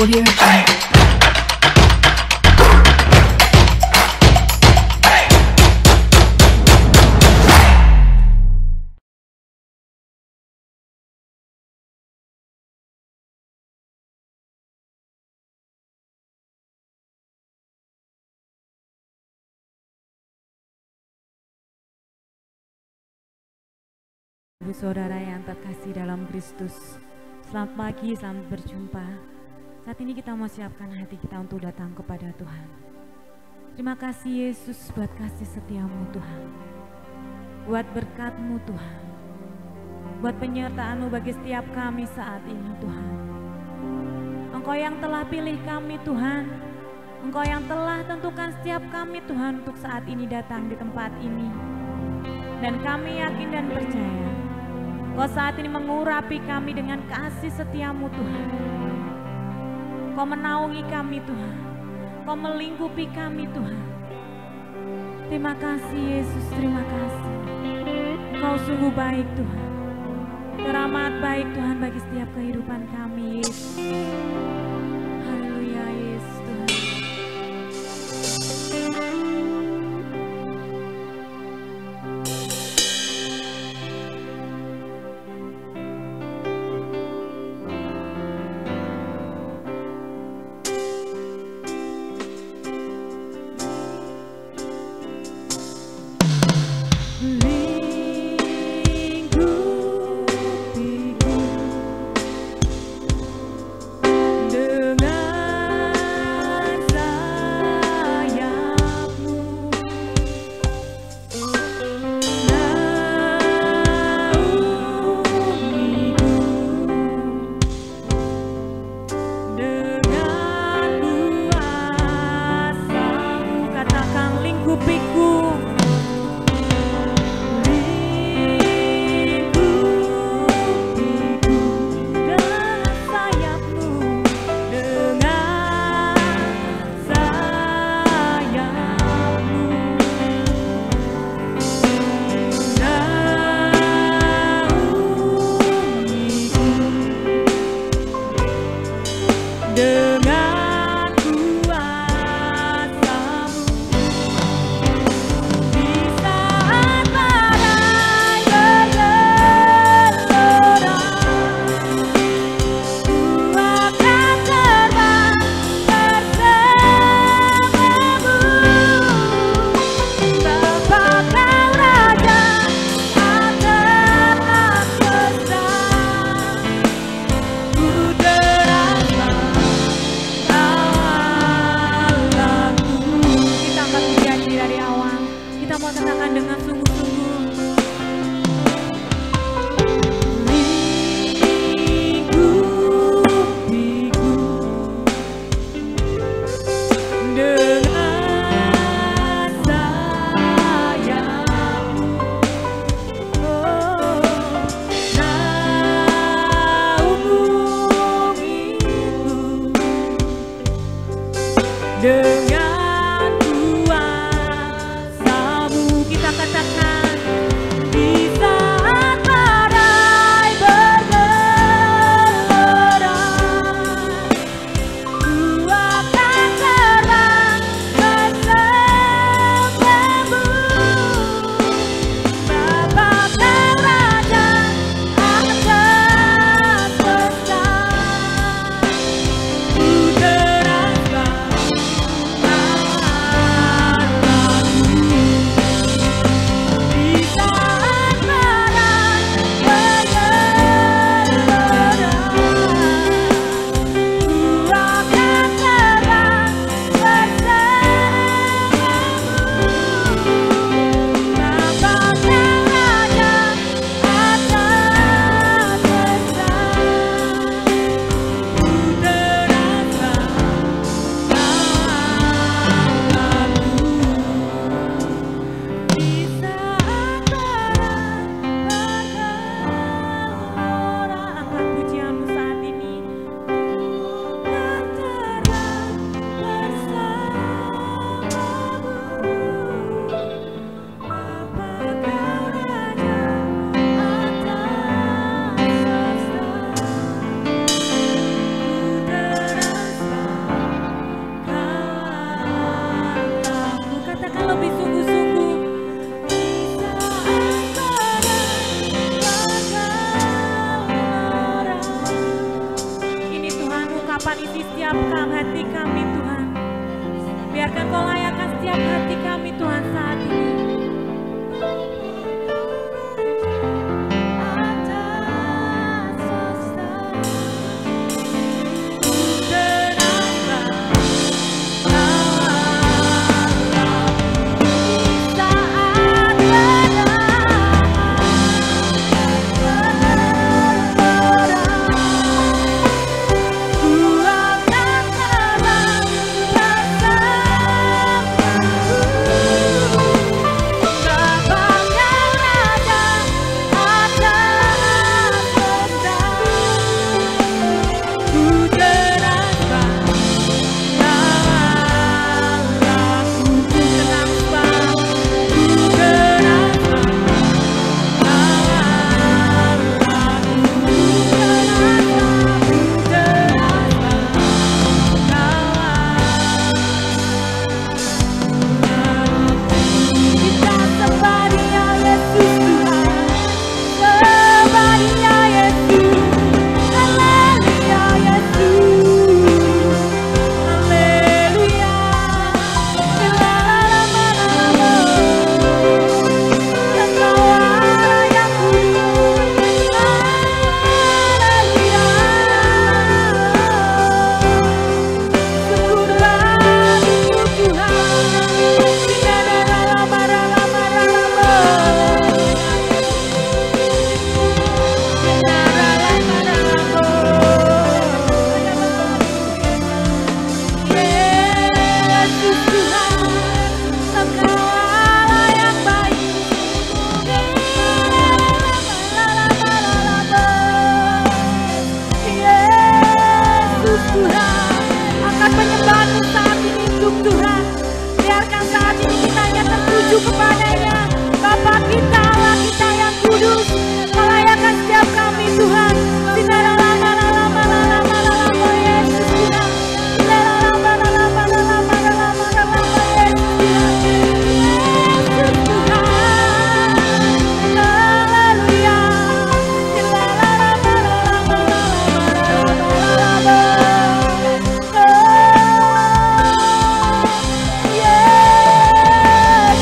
Audio Jungle. Ibu saudara yang terkasih dalam Kristus, selamat pagi, selamat berjumpa. Saat ini kita mau siapkan hati kita untuk datang kepada Tuhan. Terima kasih Yesus buat kasih setiamu Tuhan, buat berkat-Mu Tuhan, buat penyertaan-Mu bagi setiap kami saat ini Tuhan. Engkau yang telah pilih kami Tuhan, Engkau yang telah tentukan setiap kami Tuhan untuk saat ini datang di tempat ini. Dan kami yakin dan percaya Kau saat ini mengurapi kami dengan kasih setiamu Tuhan. Kau menaungi kami Tuhan, Kau melingkupi kami Tuhan. Terima kasih Yesus, terima kasih. Kau sungguh baik Tuhan, teramat baik Tuhan bagi setiap kehidupan kami Yesus. Haleluya Yesus Tuhan. siapkan hati kami Tuhan. Biarkan Kau layakkan setiap hati kami Tuhan saat ini.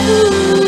Yesus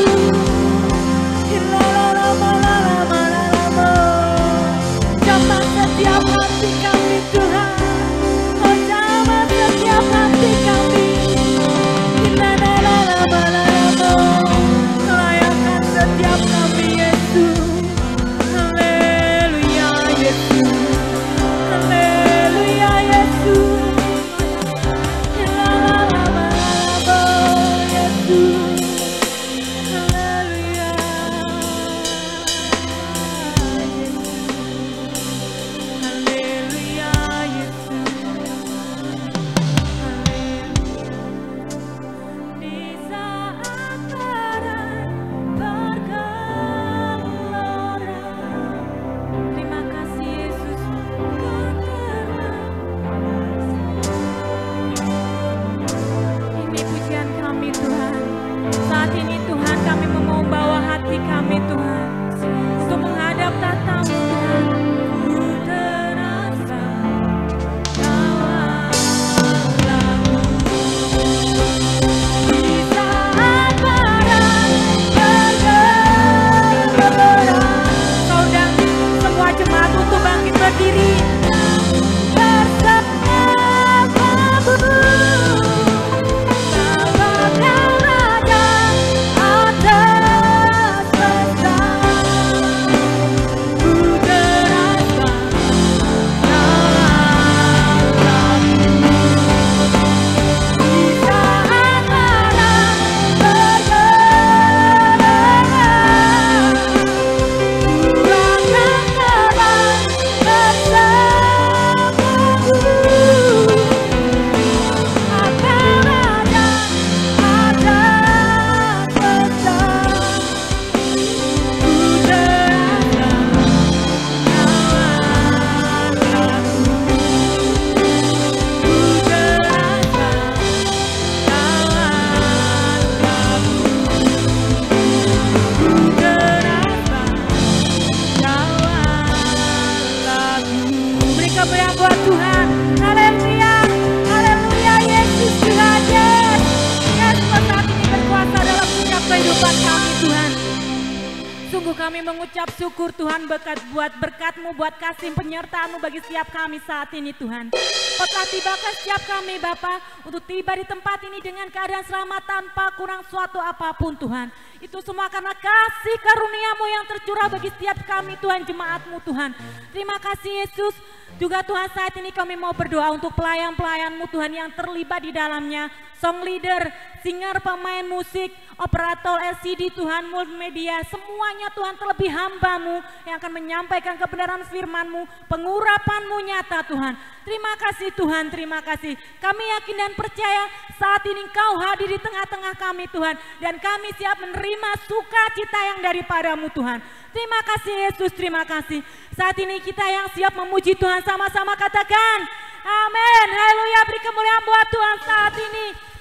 kami mengucap syukur Tuhan buat berkat-Mu, buat kasih penyertaan-Mu bagi setiap kami saat ini Tuhan. Kau telah tibakan setiap kami Bapa untuk tiba di tempat ini dengan keadaan selamat tanpa kurang suatu apapun Tuhan. Itu semua karena kasih karunia-Mu yang tercurah bagi setiap kami Tuhan, jemaat-Mu Tuhan. Terima kasih Yesus. Juga Tuhan saat ini kami mau berdoa untuk pelayan-pelayan-Mu Tuhan yang terlibat di dalamnya. Song leader, singer, pemain musik, operator LCD Tuhan, multimedia, semuanya Tuhan terlebih hamba-Mu yang akan menyampaikan kebenaran firman-Mu, pengurapan-Mu nyata Tuhan. Terima kasih Tuhan, terima kasih. Kami yakin dan percaya saat ini Engkau hadir di tengah-tengah kami Tuhan. Dan kami siap menerima sukacita yang daripada-Mu Tuhan. Terima kasih Yesus, terima kasih. Saat ini kita yang siap memuji Tuhan sama-sama katakan amin. Haleluya, beri kemuliaan buat Tuhan saat ini.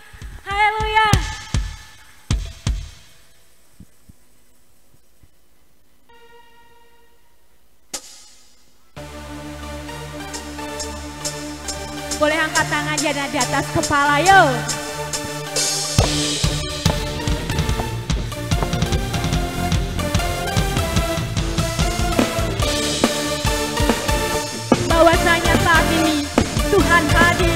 Haleluya. Boleh angkat tangan jangan di atas kepala yuk. Bahwasanya saat ini Tuhan hadir.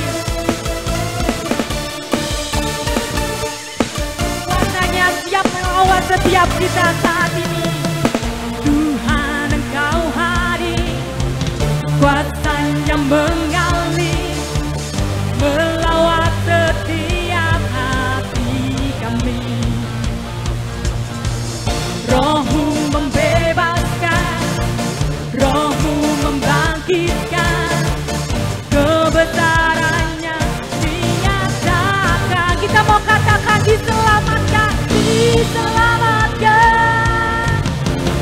Kuasanya siap melawan setiap kita saat ini. Tuhan Engkau hadir, kuasanya mengalir, melawat setiap hati kami. Roh-Mu membebaskan, Roh-Mu membangkitkan, kebesarannya dinyatakan. Kita mau katakan diselamatkan, diselamatkan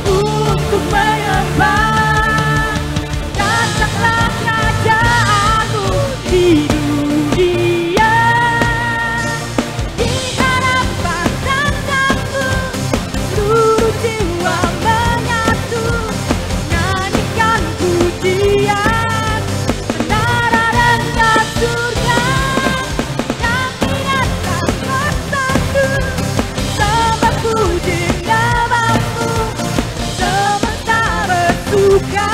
untuk menyembah. Datanglah kerajaan-Mu di dunia, di hadapan tatamu seluruh jiwa menyatu, nyanyikan pujian menara rendah surga. Kami datang bersatu, sembah puji nama-Mu, semesta bersuka.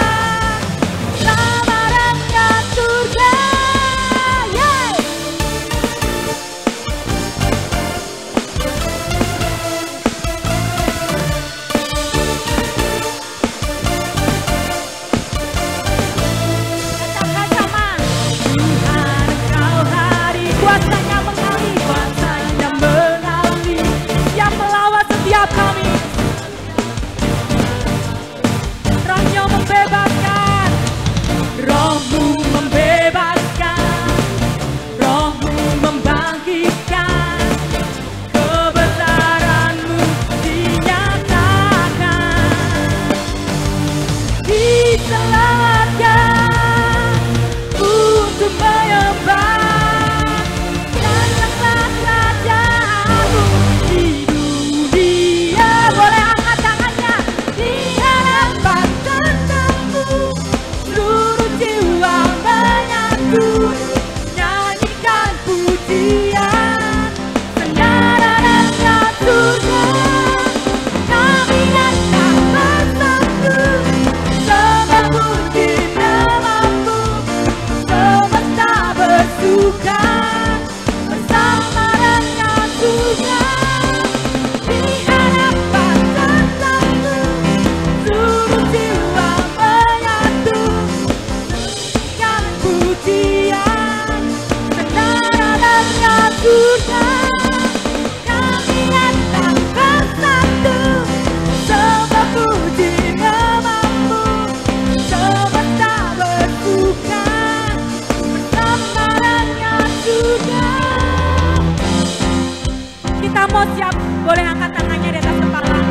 Mau siap, boleh angkat tangannya di atas kepala.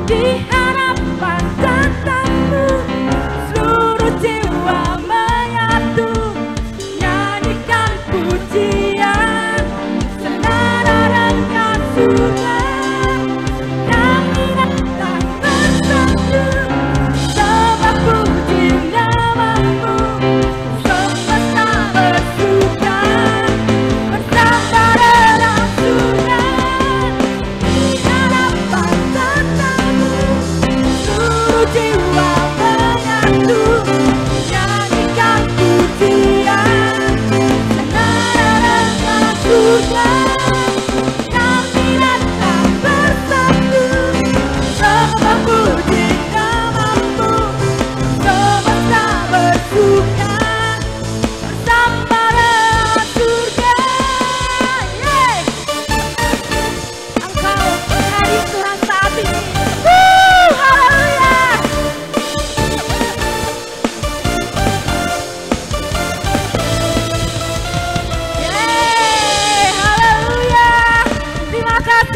Di hadapan tatamu seluruh jiwa menyatu, nyanyikan pujian senara rendah surga. Kami datang bersatu, sembah puji nama-Mu, semesta bersuka. Bersama dalam surga, di hadapan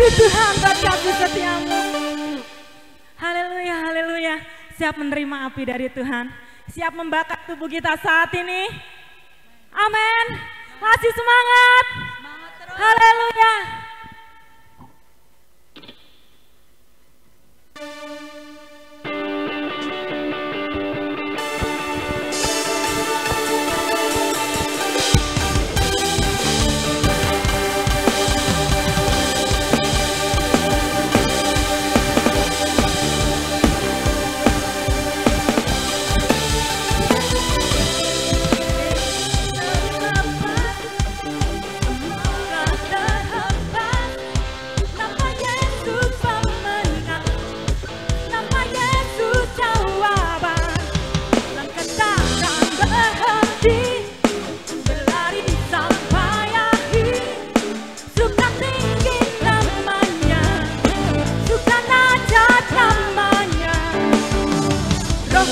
kasih Tuhan buat kasih setiamu. Haleluya, haleluya. Siap menerima api dari Tuhan. Siap membakar tubuh kita saat ini. Amin. Masih semangat. Haleluya.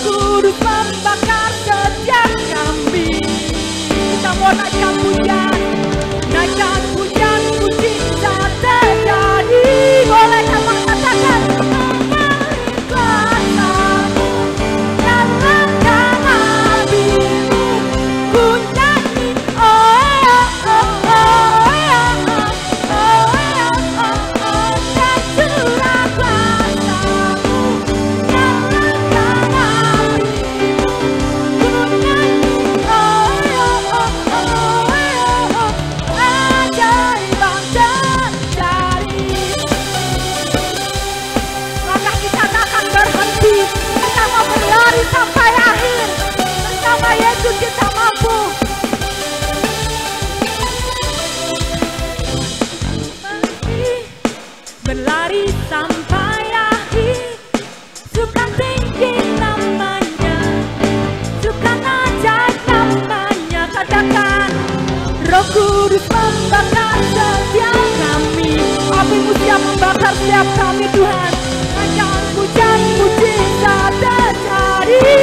Kudus membakar setiap kami. Kita mau naikkan pujian, puji saat terjadi. Boleh kamu katakan mengalir kuasamu, nyalakan apimu, ku nyanyi oh oh oh oh oh oh oh, tercurah kuasamu, nyalakan sampai akhir. Bersama Yesus kita mampu. Berlari sampai akhir. Suka tinggi namanya, suka ajaib namanya. Katakan Roh Kudus membakar setiap kami. Apimu siap membakar setiap kami Tuhan. Naikkan pujian, puji saat terjadi.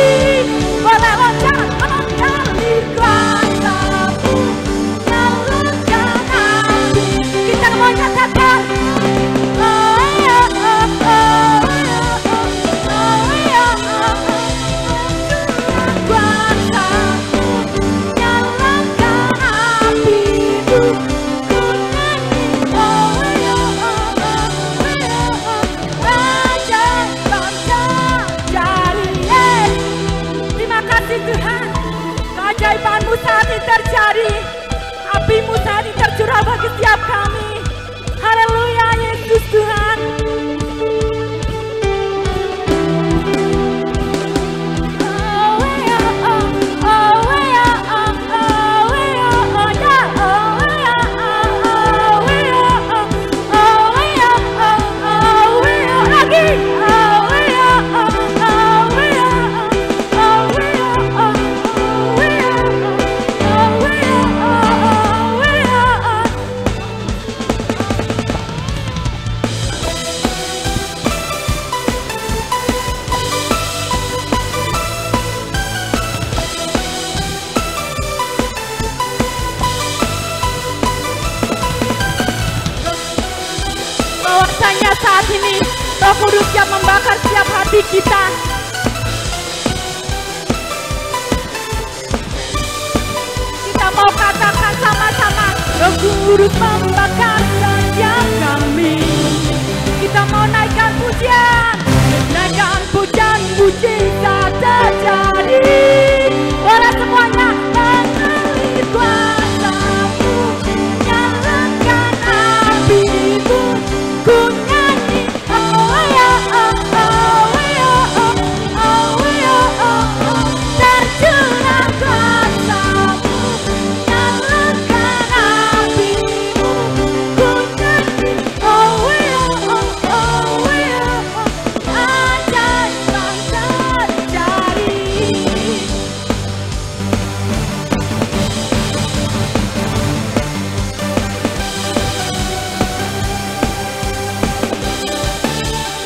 Boleh loncat mengalir kuasamu, nyalakan api. Kita mau katakan oh ya oh oh oh ya kuasamu, nyalakan apimu, ku nyanyi oh ya Tuhan, keajaibanmu saat ini terjadi, apimu saat ini tercurah bagi setiap kami. Haleluya Yesus Tuhan. Bahwasanya saat ini Roh Kudus yang membakar setiap hati kita. Kita mau katakan sama-sama, Roh Kudus membakar setiap kami. Kita mau naikkan pujian, puji saat terjadi. Boleh semuanya mengalir kuasamu, nyalakan apimu, ku nyanyi oh ya oh oh ya oh oh ya oh oh, tercurah kuasamu, nyalakan apimu, ku nyanyi oh ya oh oh ya oh, ajaib terjadi.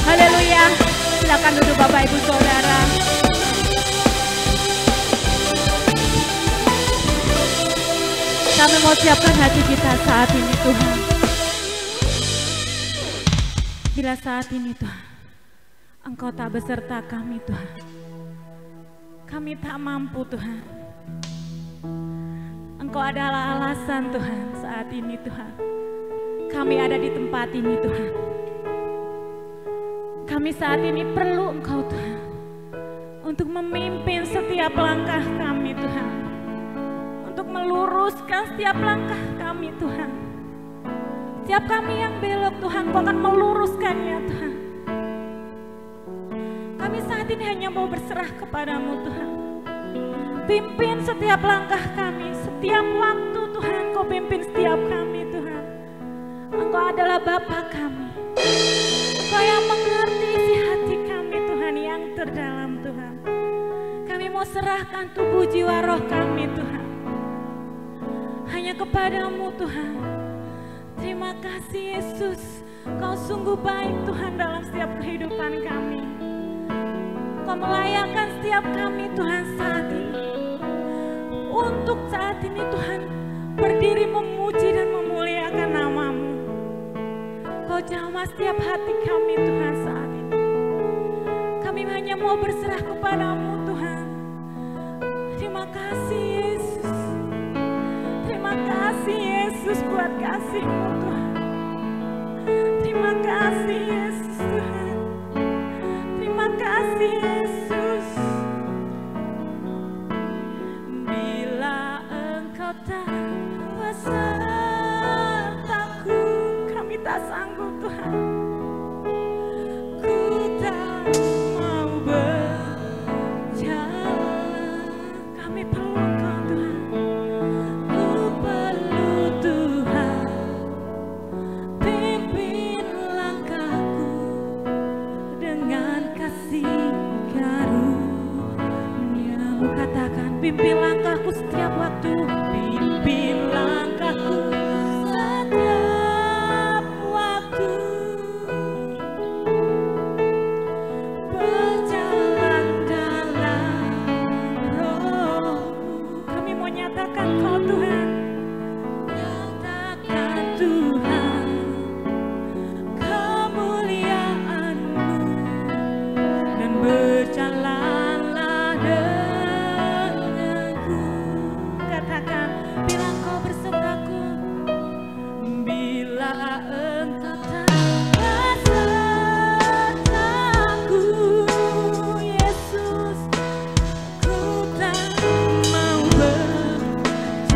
Haleluya. Silakan duduk Bapak Ibu Saudara. Kami mau siapkan hati kita saat ini Tuhan. Bila saat ini Tuhan, Engkau tak beserta kami Tuhan, kami tak mampu Tuhan. Engkau adalah alasan Tuhan saat ini Tuhan, kami ada di tempat ini Tuhan. Kami saat ini perlu Engkau Tuhan, untuk memimpin setiap langkah kami Tuhan, untuk meluruskan setiap langkah kami Tuhan. Setiap kami yang belok Tuhan, Kau akan meluruskannya Tuhan. Kami saat ini hanya mau berserah kepadamu Tuhan. Pimpin setiap langkah kami, setiap waktu Tuhan, Kau pimpin setiap kami Tuhan. Engkau adalah Bapa kami, Engkau yang mengerti isi hati kami Tuhan yang terdalam Tuhan. Kami mau serahkan tubuh jiwa roh kami Tuhan, hanya kepadamu Tuhan. Terima kasih Yesus, Kau sungguh baik Tuhan dalam setiap kehidupan kami. Kau melayakkan setiap kami Tuhan saat ini, untuk saat ini Tuhan berdiri memuji dan memuliakan nama-Mu. Kau jamah setiap hati kami Tuhan saat ini. Kami hanya mau berserah kepadamu Tuhan. Terima kasih Yesus, terima kasih Yesus buat kasih-Mu Tuhan. Terima kasih Yesus Tuhan, terima kasih Yesus. Bila Engkau tak besertaku, kami tak sanggup Tuhan. Ku tak mau berjalan, kami perlu Engkau Tuhan. Ku perlu Tuhan, pimpin langkahku dengan kasih karunia-Mu. Katakan, pimpin langkahku setiap waktu, pimpin langkahku setiap waktu, berjalan dalam roh-Mu. Kami mau nyatakan Kau Tuhan, nyatakan Tuhan kemuliaan-Mu, dan berjalanlah denganku. Katakan, bila Engkau bersertaku, bila Engkau tak besertaku, Yesus, ku tak mau berjalan.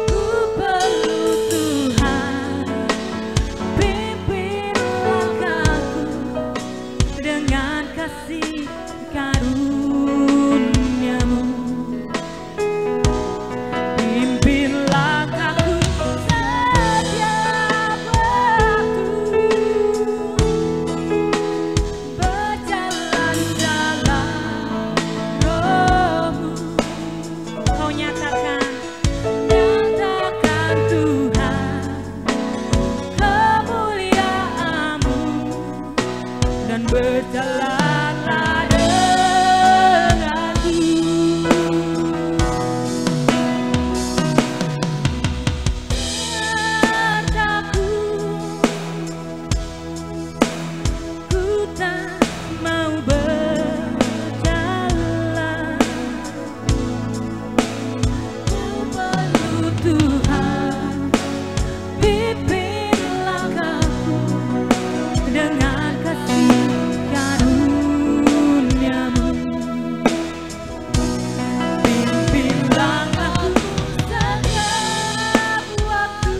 Ku perlu Tuhan, pimpin langkahku dengan kasih karunia-Mu. Pimpin langkahku setiap waktu, berjalan dalam roh-Mu. Kau nyatakan, nyatakan Tuhan kemuliaan-Mu, dan berjalanlah denganku. Hartaku, ku tak mau berjalan. Ku perlu Tuhan, pimpin langkahku dengan kasih karunia-Mu. Pimpin langkahku setiap waktu,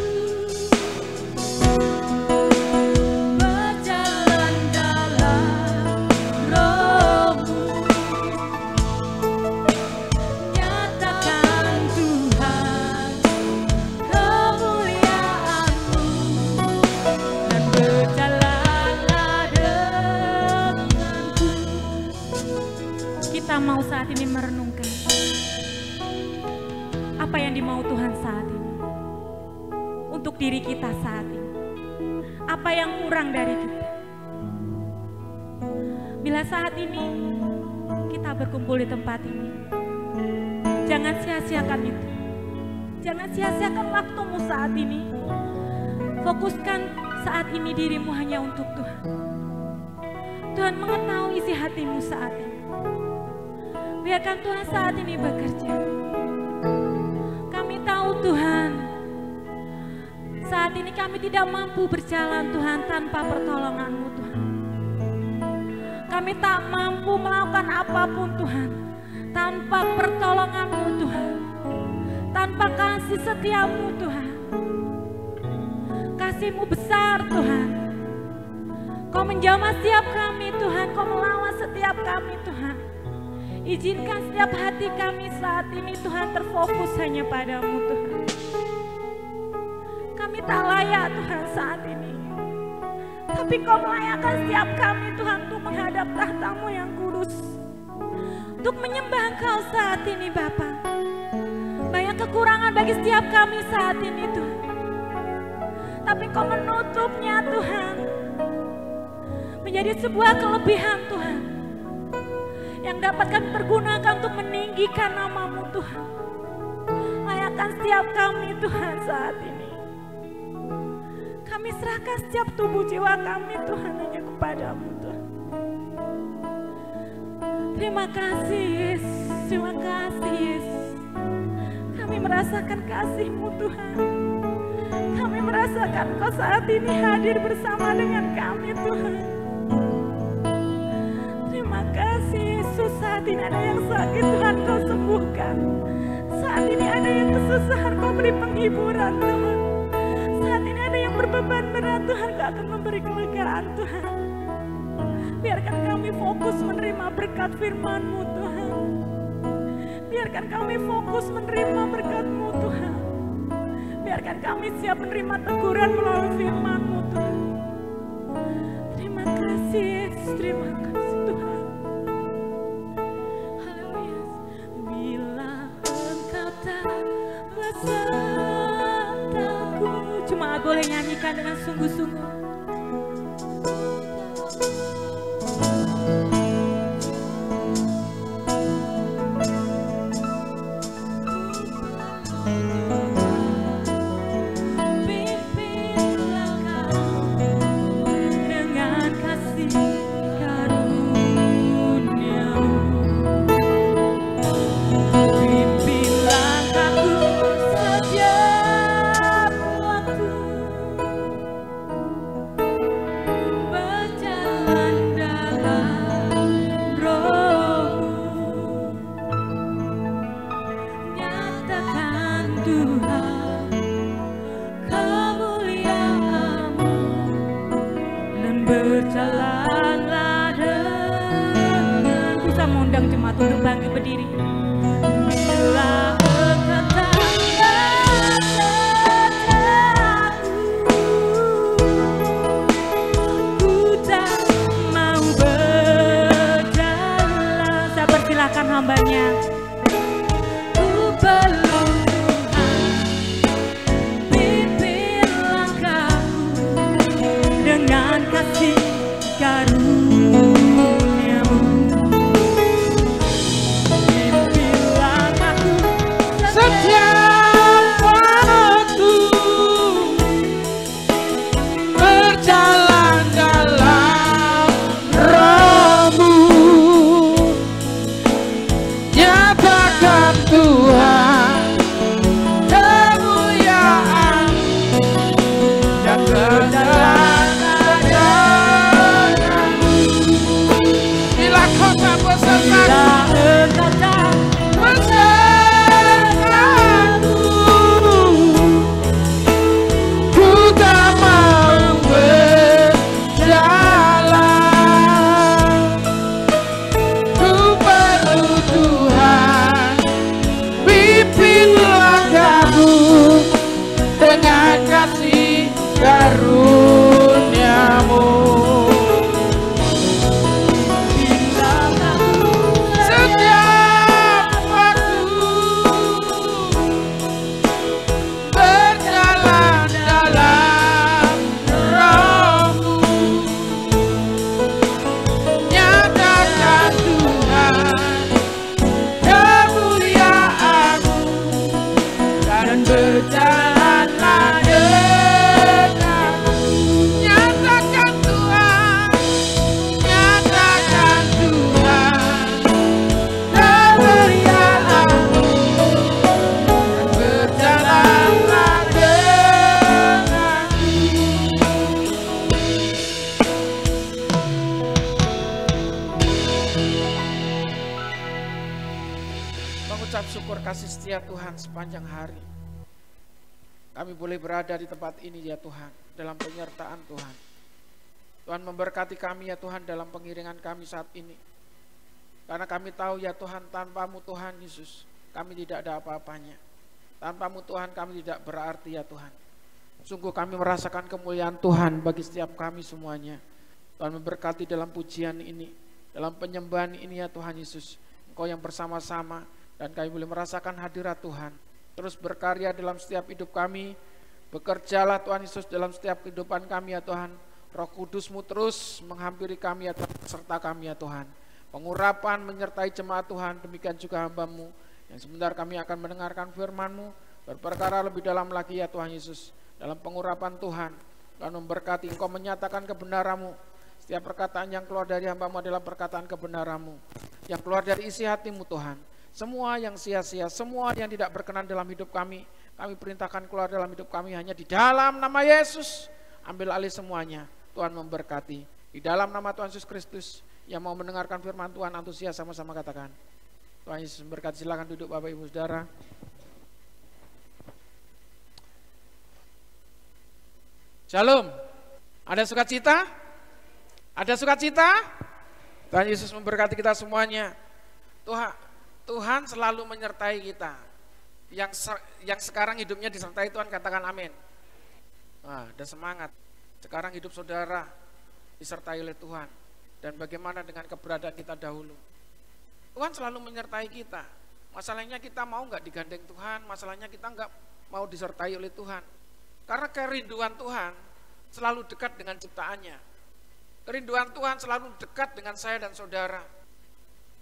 berjalan dalam roh-Mu. Nyatakan Tuhan kemuliaan-Mu, dan berjalanlah denganku. Kita mau saat ini merenungkan apa yang dimau Tuhan saat ini untuk diri kita saat ini. Apa yang kurang dari kita. Bila saat ini kita berkumpul di tempat ini, jangan sia-siakan itu. Jangan sia-siakan waktumu saat ini. Fokuskan saat ini dirimu hanya untuk Tuhan. Tuhan mengetahui isi hatimu saat ini. Biarkan Tuhan saat ini bekerja. Kami tahu Tuhan, saat ini kami tidak mampu berjalan Tuhan tanpa pertolongan-Mu Tuhan. Kami tak mampu melakukan apapun Tuhan tanpa pertolongan-Mu Tuhan. Tanpa kasih setia-Mu Tuhan. Kasih-Mu besar Tuhan. Kau menjamah setiap kami Tuhan, Kau melawan setiap kami Tuhan. Izinkan setiap hati kami saat ini Tuhan terfokus hanya pada-Mu Tuhan. Kami tak layak Tuhan saat ini, tapi Kau melayakkan setiap kami Tuhan untuk menghadap tahta-Mu yang kudus, untuk menyembah Engkau saat ini Bapa. Banyak kekurangan bagi setiap kami saat ini Tuhan, tapi Kau menutupnya Tuhan menjadi sebuah kelebihan Tuhan yang dapat kami pergunakan untuk meninggikan nama-Mu Tuhan. Layakkan setiap kami Tuhan saat ini. Kami serahkan setiap tubuh jiwa kami Tuhan hanya kepada-Mu Tuhan. Terima kasih Yesus, terima kasih Yesus. Kami merasakan kasih-Mu Tuhan. Kami merasakan Kau saat ini hadir bersama dengan kami Tuhan. Terima kasih Yesus, saat ini ada yang sakit Tuhan Kau sembuhkan. Saat ini ada yang kesusahan Kau beri penghiburan Tuhan. Saat ini ada yang berbeban berat Tuhan, Kau akan memberi kelegaan Tuhan. Biarkan kami fokus menerima berkat firman-Mu Tuhan. Biarkan kami fokus menerima berkat-Mu Tuhan. Biarkan kami siap menerima teguran melalui firman-Mu Tuhan. Terima kasih Yesus, terima kasih Tuhan. Haleluya. Bila Engkau tak besertaku, cuma boleh nyanyikan dengan sungguh-sungguh. Berjalanlah dengan, bisa mengundang jemaat untuk bangkit berdiri. Bila Engkau tak besertaku, ku tak mau berjalan. Saya persilahkan hambanya. Ku perlu Tuhan, pimpin langkahku dengan kasih karunia-Mu. Bimbinglah aku setiap waktu berjalan dalam Roh-Mu. Nyatakan Tuhan kemuliaan dan kedatangan. mengucap syukur kasih setia Tuhan sepanjang hari. Kami boleh berada di tempat ini ya Tuhan, dalam penyertaan Tuhan. Tuhan memberkati kami ya Tuhan dalam pengiringan kami saat ini. Karena kami tahu ya Tuhan, tanpa-Mu Tuhan Yesus, kami tidak ada apa-apanya. Tanpa-Mu Tuhan kami tidak berarti ya Tuhan. Sungguh kami merasakan kemuliaan Tuhan bagi setiap kami semuanya. Tuhan memberkati dalam pujian ini, dalam penyembahan ini ya Tuhan Yesus. Engkau yang bersama-sama dan kami boleh merasakan hadirat Tuhan. Terus berkarya dalam setiap hidup kami. Bekerjalah Tuhan Yesus dalam setiap kehidupan kami ya Tuhan. Roh Kudus-Mu terus menghampiri kami ya Tuhan, serta kami ya Tuhan. Pengurapan menyertai jemaat Tuhan, demikian juga hamba-Mu. Yang sebentar kami akan mendengarkan firman-Mu, berperkara lebih dalam lagi ya Tuhan Yesus. Dalam pengurapan Tuhan, Tuhan memberkati, Engkau menyatakan kebenaran-Mu. Setiap perkataan yang keluar dari hamba-Mu adalah perkataan kebenaran-Mu. Yang keluar dari isi hati-Mu Tuhan. Semua yang sia-sia, semua yang tidak berkenan dalam hidup kami perintahkan keluar dalam hidup kami hanya di dalam nama Yesus. Ambil alih semuanya, Tuhan memberkati. Di dalam nama Tuhan Yesus Kristus, yang mau mendengarkan firman Tuhan antusias sama-sama katakan. Tuhan Yesus memberkati, silakan duduk Bapak Ibu Saudara. Shalom. Ada sukacita? Ada sukacita? Tuhan Yesus memberkati kita semuanya. Tuhan selalu menyertai kita. Yang sekarang hidupnya disertai Tuhan, katakan amin. Nah, ada semangat. Sekarang hidup saudara disertai oleh Tuhan. Dan bagaimana dengan keberadaan kita dahulu? Tuhan selalu menyertai kita. Masalahnya kita mau nggak digandeng Tuhan, masalahnya kita nggak mau disertai oleh Tuhan. Karena kerinduan Tuhan selalu dekat dengan ciptaannya. Kerinduan Tuhan selalu dekat dengan saya dan saudara.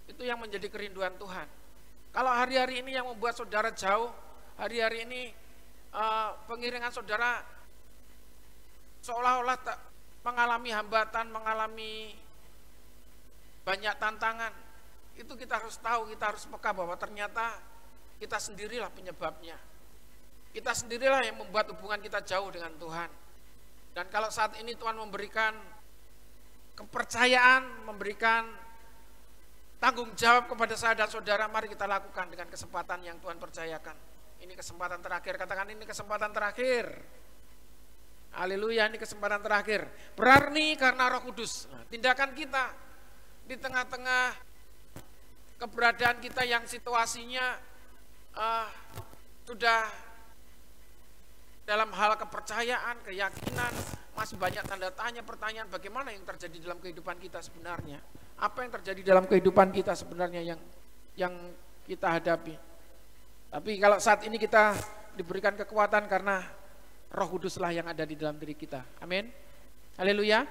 Itu yang menjadi kerinduan Tuhan. Kalau hari-hari ini yang membuat saudara jauh, hari-hari ini pengiringan saudara seolah-olah tak mengalami hambatan, mengalami banyak tantangan, itu kita harus tahu, kita harus peka bahwa ternyata kita sendirilah penyebabnya. Kita sendirilah yang membuat hubungan kita jauh dengan Tuhan. Dan kalau saat ini Tuhan memberikan kepercayaan, memberikan tanggung jawab kepada saya dan saudara, mari kita lakukan dengan kesempatan yang Tuhan percayakan. Ini kesempatan terakhir, katakan ini kesempatan terakhir. Haleluya, ini kesempatan terakhir. Berani karena Roh Kudus. Nah, tindakan kita di tengah-tengah keberadaan kita yang situasinya sudah dalam hal kepercayaan, keyakinan, masih banyak tanda tanya, pertanyaan bagaimana yang terjadi dalam kehidupan kita sebenarnya. Apa yang terjadi dalam kehidupan kita sebenarnya yang kita hadapi. Tapi kalau saat ini kita diberikan kekuatan karena Roh Kuduslah yang ada di dalam diri kita. Amin. Haleluya.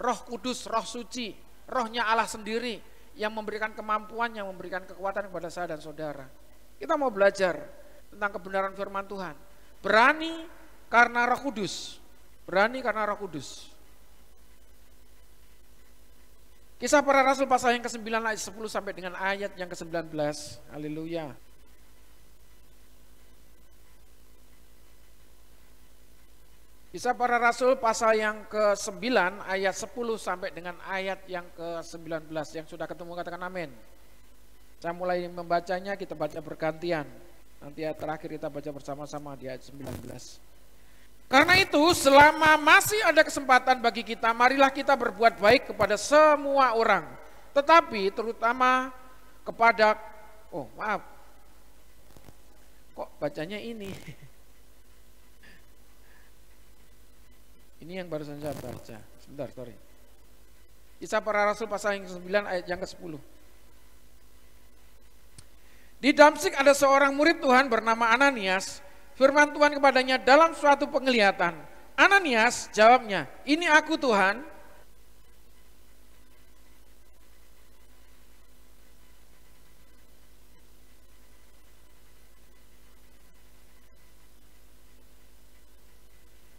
Roh Kudus, Roh Suci, Rohnya Allah sendiri yang memberikan kemampuan, yang memberikan kekuatan kepada saya dan saudara. Kita mau belajar tentang kebenaran firman Tuhan. Berani karena Roh Kudus. Berani karena Roh Kudus. Kisah Para Rasul pasal yang ke-9 ayat 10 sampai dengan ayat yang ke-19. Haleluya. Kisah Para Rasul pasal yang ke-9 ayat 10 sampai dengan ayat yang ke-19. Yang sudah ketemu katakan amin. Saya mulai membacanya, kita baca bergantian. Nanti ayat terakhir kita baca bersama-sama di ayat 19. Karena itu selama masih ada kesempatan bagi kita, marilah kita berbuat baik kepada semua orang. Tetapi terutama kepada, kok bacanya ini? Ini yang barusan saya baca. Sebentar, sorry. Kisah Para Rasul pasal yang ke-9 ayat yang ke-10. Di Damsyik ada seorang murid Tuhan bernama Ananias. Firman Tuhan kepadanya dalam suatu penglihatan. Ananias, jawabnya, ini aku Tuhan.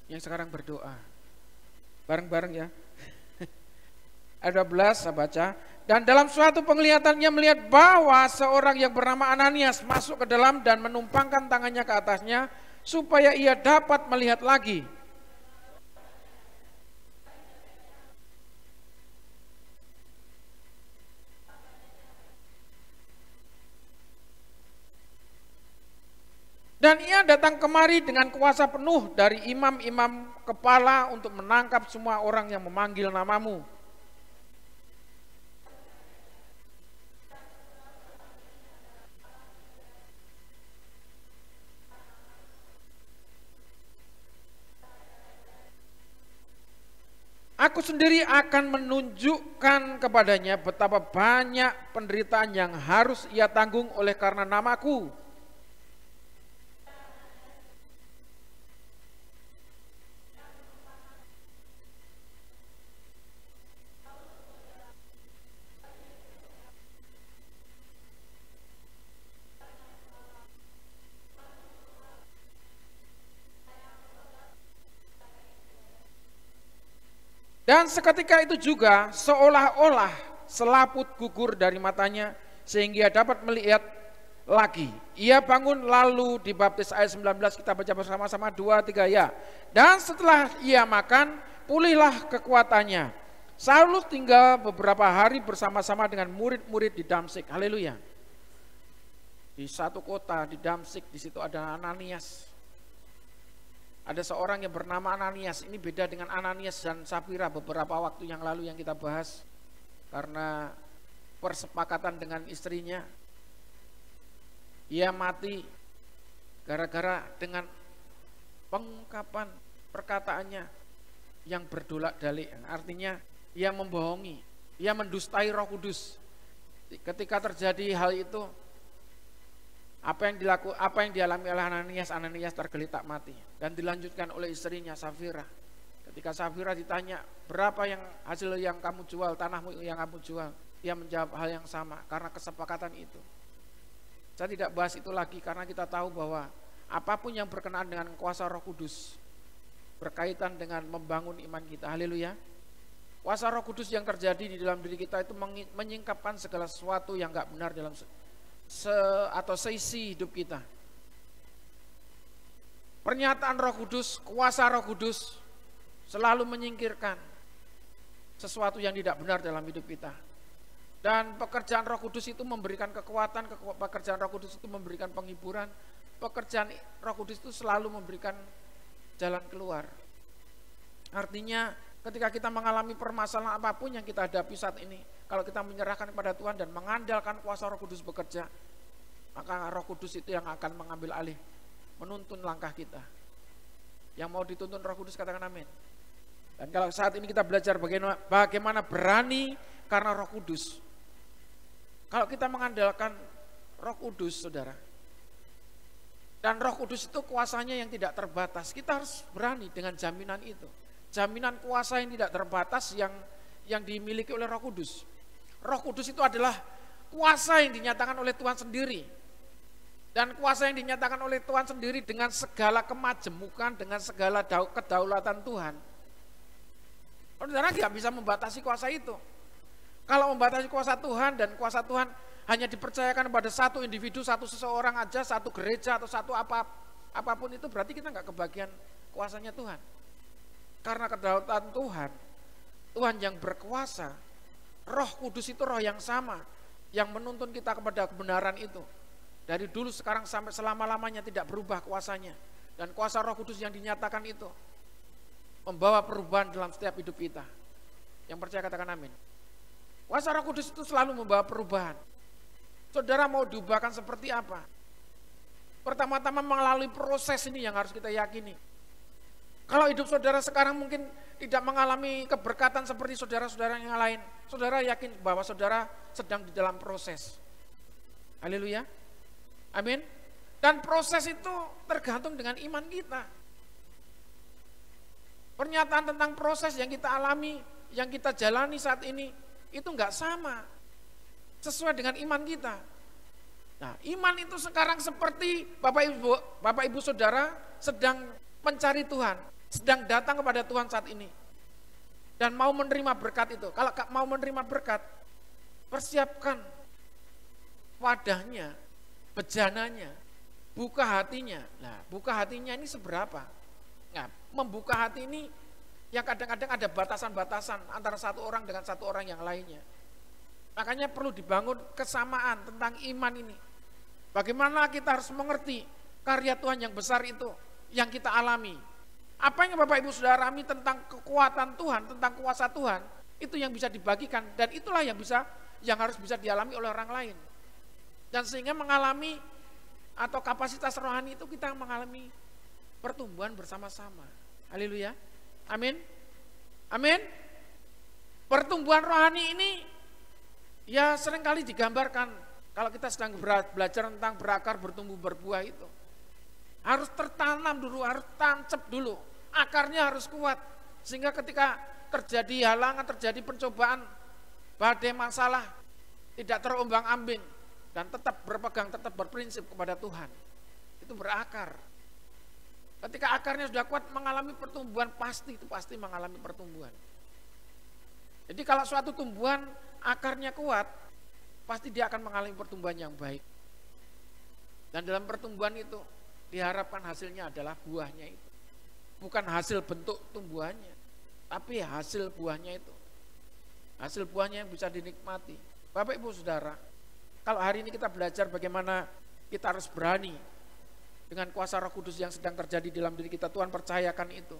Yang sekarang berdoa. Bareng-bareng ya. Ayat 12 saya baca. Dan dalam suatu penglihatannya melihat bahwa seorang yang bernama Ananias masuk ke dalam dan menumpangkan tangannya ke atasnya supaya ia dapat melihat lagi. Dan ia datang kemari dengan kuasa penuh dari imam-imam kepala untuk menangkap semua orang yang memanggil namamu. Aku sendiri akan menunjukkan kepadanya betapa banyak penderitaan yang harus ia tanggung oleh karena namaku. Dan seketika itu juga seolah-olah selaput gugur dari matanya sehingga ia dapat melihat lagi. Ia bangun lalu dibaptis, ayat 19 kita baca bersama-sama 2, 3 ya. Dan setelah ia makan, pulihlah kekuatannya. Saulus tinggal beberapa hari bersama-sama dengan murid-murid di Damsyik. Haleluya. Di satu kota di Damsyik, di situ ada Ananias. Ada seorang yang bernama Ananias. Ini beda dengan Ananias dan Safira beberapa waktu yang lalu yang kita bahas. Karena persepakatan dengan istrinya, ia mati gara-gara dengan pengungkapan perkataannya yang berdolak-dalik. Artinya ia membohongi, ia mendustai Roh Kudus. Ketika terjadi hal itu, apa yang dialami oleh Ananias tergeletak mati dan dilanjutkan oleh istrinya Safira. Ketika Safira ditanya, berapa yang hasil yang kamu jual, tanahmu yang kamu jual, ia menjawab hal yang sama karena kesepakatan itu. Saya tidak bahas itu lagi karena kita tahu bahwa apapun yang berkenaan dengan kuasa Roh Kudus berkaitan dengan membangun iman kita. Haleluya. Kuasa Roh Kudus yang terjadi di dalam diri kita itu menyingkapkan segala sesuatu yang enggak benar dalam atau seisi hidup kita. Pernyataan Roh Kudus, kuasa Roh Kudus selalu menyingkirkan sesuatu yang tidak benar dalam hidup kita. Dan pekerjaan Roh Kudus itu memberikan kekuatan, pekerjaan Roh Kudus itu memberikan penghiburan, pekerjaan Roh Kudus itu selalu memberikan jalan keluar. Artinya ketika kita mengalami permasalahan apapun yang kita hadapi saat ini, kalau kita menyerahkan kepada Tuhan dan mengandalkan kuasa Roh Kudus bekerja, maka Roh Kudus itu yang akan mengambil alih, menuntun langkah kita. Yang mau dituntun Roh Kudus katakan amin. Dan kalau saat ini kita belajar bagaimana berani karena Roh Kudus. Kalau kita mengandalkan Roh Kudus, saudara, dan Roh Kudus itu kuasanya yang tidak terbatas, kita harus berani dengan jaminan itu. Jaminan kuasa yang tidak terbatas yang dimiliki oleh Roh Kudus. Roh Kudus itu adalah kuasa yang dinyatakan oleh Tuhan sendiri. Dan kuasa yang dinyatakan oleh Tuhan sendiri dengan segala kemajemukan, dengan segala kedaulatan Tuhan. Saudara tidak bisa membatasi kuasa itu. Kalau membatasi kuasa Tuhan dan kuasa Tuhan hanya dipercayakan pada satu individu, satu seseorang aja, satu gereja atau satu apapun itu, berarti kita nggak kebagian kuasanya Tuhan. Karena kedaulatan Tuhan, Tuhan yang berkuasa, Roh Kudus itu roh yang sama, yang menuntun kita kepada kebenaran itu. Dari dulu sekarang sampai selama-lamanya tidak berubah kuasanya. Dan kuasa Roh Kudus yang dinyatakan itu membawa perubahan dalam setiap hidup kita. Yang percaya katakan amin. Kuasa Roh Kudus itu selalu membawa perubahan. Saudara mau diubahkan seperti apa? Pertama-tama melalui proses ini yang harus kita yakini. Kalau hidup saudara sekarang mungkin tidak mengalami keberkatan seperti saudara-saudara yang lain, saudara yakin bahwa saudara sedang di dalam proses. Haleluya. Amin. Dan proses itu tergantung dengan iman kita. Pernyataan tentang proses yang kita alami, yang kita jalani saat ini, itu enggak sama. Sesuai dengan iman kita. Nah, iman itu sekarang seperti Bapak Ibu Saudara sedang mencari Tuhan, sedang datang kepada Tuhan saat ini. Dan mau menerima berkat itu. Kalau mau menerima berkat, persiapkan wadahnya, bejananya, buka hatinya. Nah, buka hatinya ini seberapa? Nah, membuka hati ini yang kadang-kadang ada batasan-batasan antara satu orang dengan satu orang yang lainnya. Makanya perlu dibangun kesamaan tentang iman ini. Bagaimana kita harus mengerti karya Tuhan yang besar itu yang kita alami. Apa yang Bapak Ibu Saudara alami tentang kekuatan Tuhan, tentang kuasa Tuhan, itu yang bisa dibagikan dan itulah yang harus bisa dialami oleh orang lain. Dan sehingga mengalami atau kapasitas rohani itu kita mengalami pertumbuhan bersama-sama. Haleluya. Amin. Amin. Pertumbuhan rohani ini ya seringkali digambarkan kalau kita sedang belajar tentang berakar, bertumbuh, berbuah itu. Harus tertanam dulu, harus tancap dulu. Akarnya harus kuat. Sehingga ketika terjadi halangan, terjadi pencobaan, badai masalah, tidak terombang-ambing. Dan tetap berpegang, tetap berprinsip kepada Tuhan. Itu berakar. Ketika akarnya sudah kuat, mengalami pertumbuhan, pasti mengalami pertumbuhan. Jadi kalau suatu tumbuhan akarnya kuat, pasti dia akan mengalami pertumbuhan yang baik. Dan dalam pertumbuhan itu, diharapkan hasilnya adalah buahnya itu. Bukan hasil bentuk tumbuhannya, tapi hasil buahnya itu. Hasil buahnya yang bisa dinikmati. Bapak Ibu Saudara, kalau hari ini kita belajar bagaimana kita harus berani dengan kuasa Roh Kudus yang sedang terjadi dalam diri kita, Tuhan percayakan itu.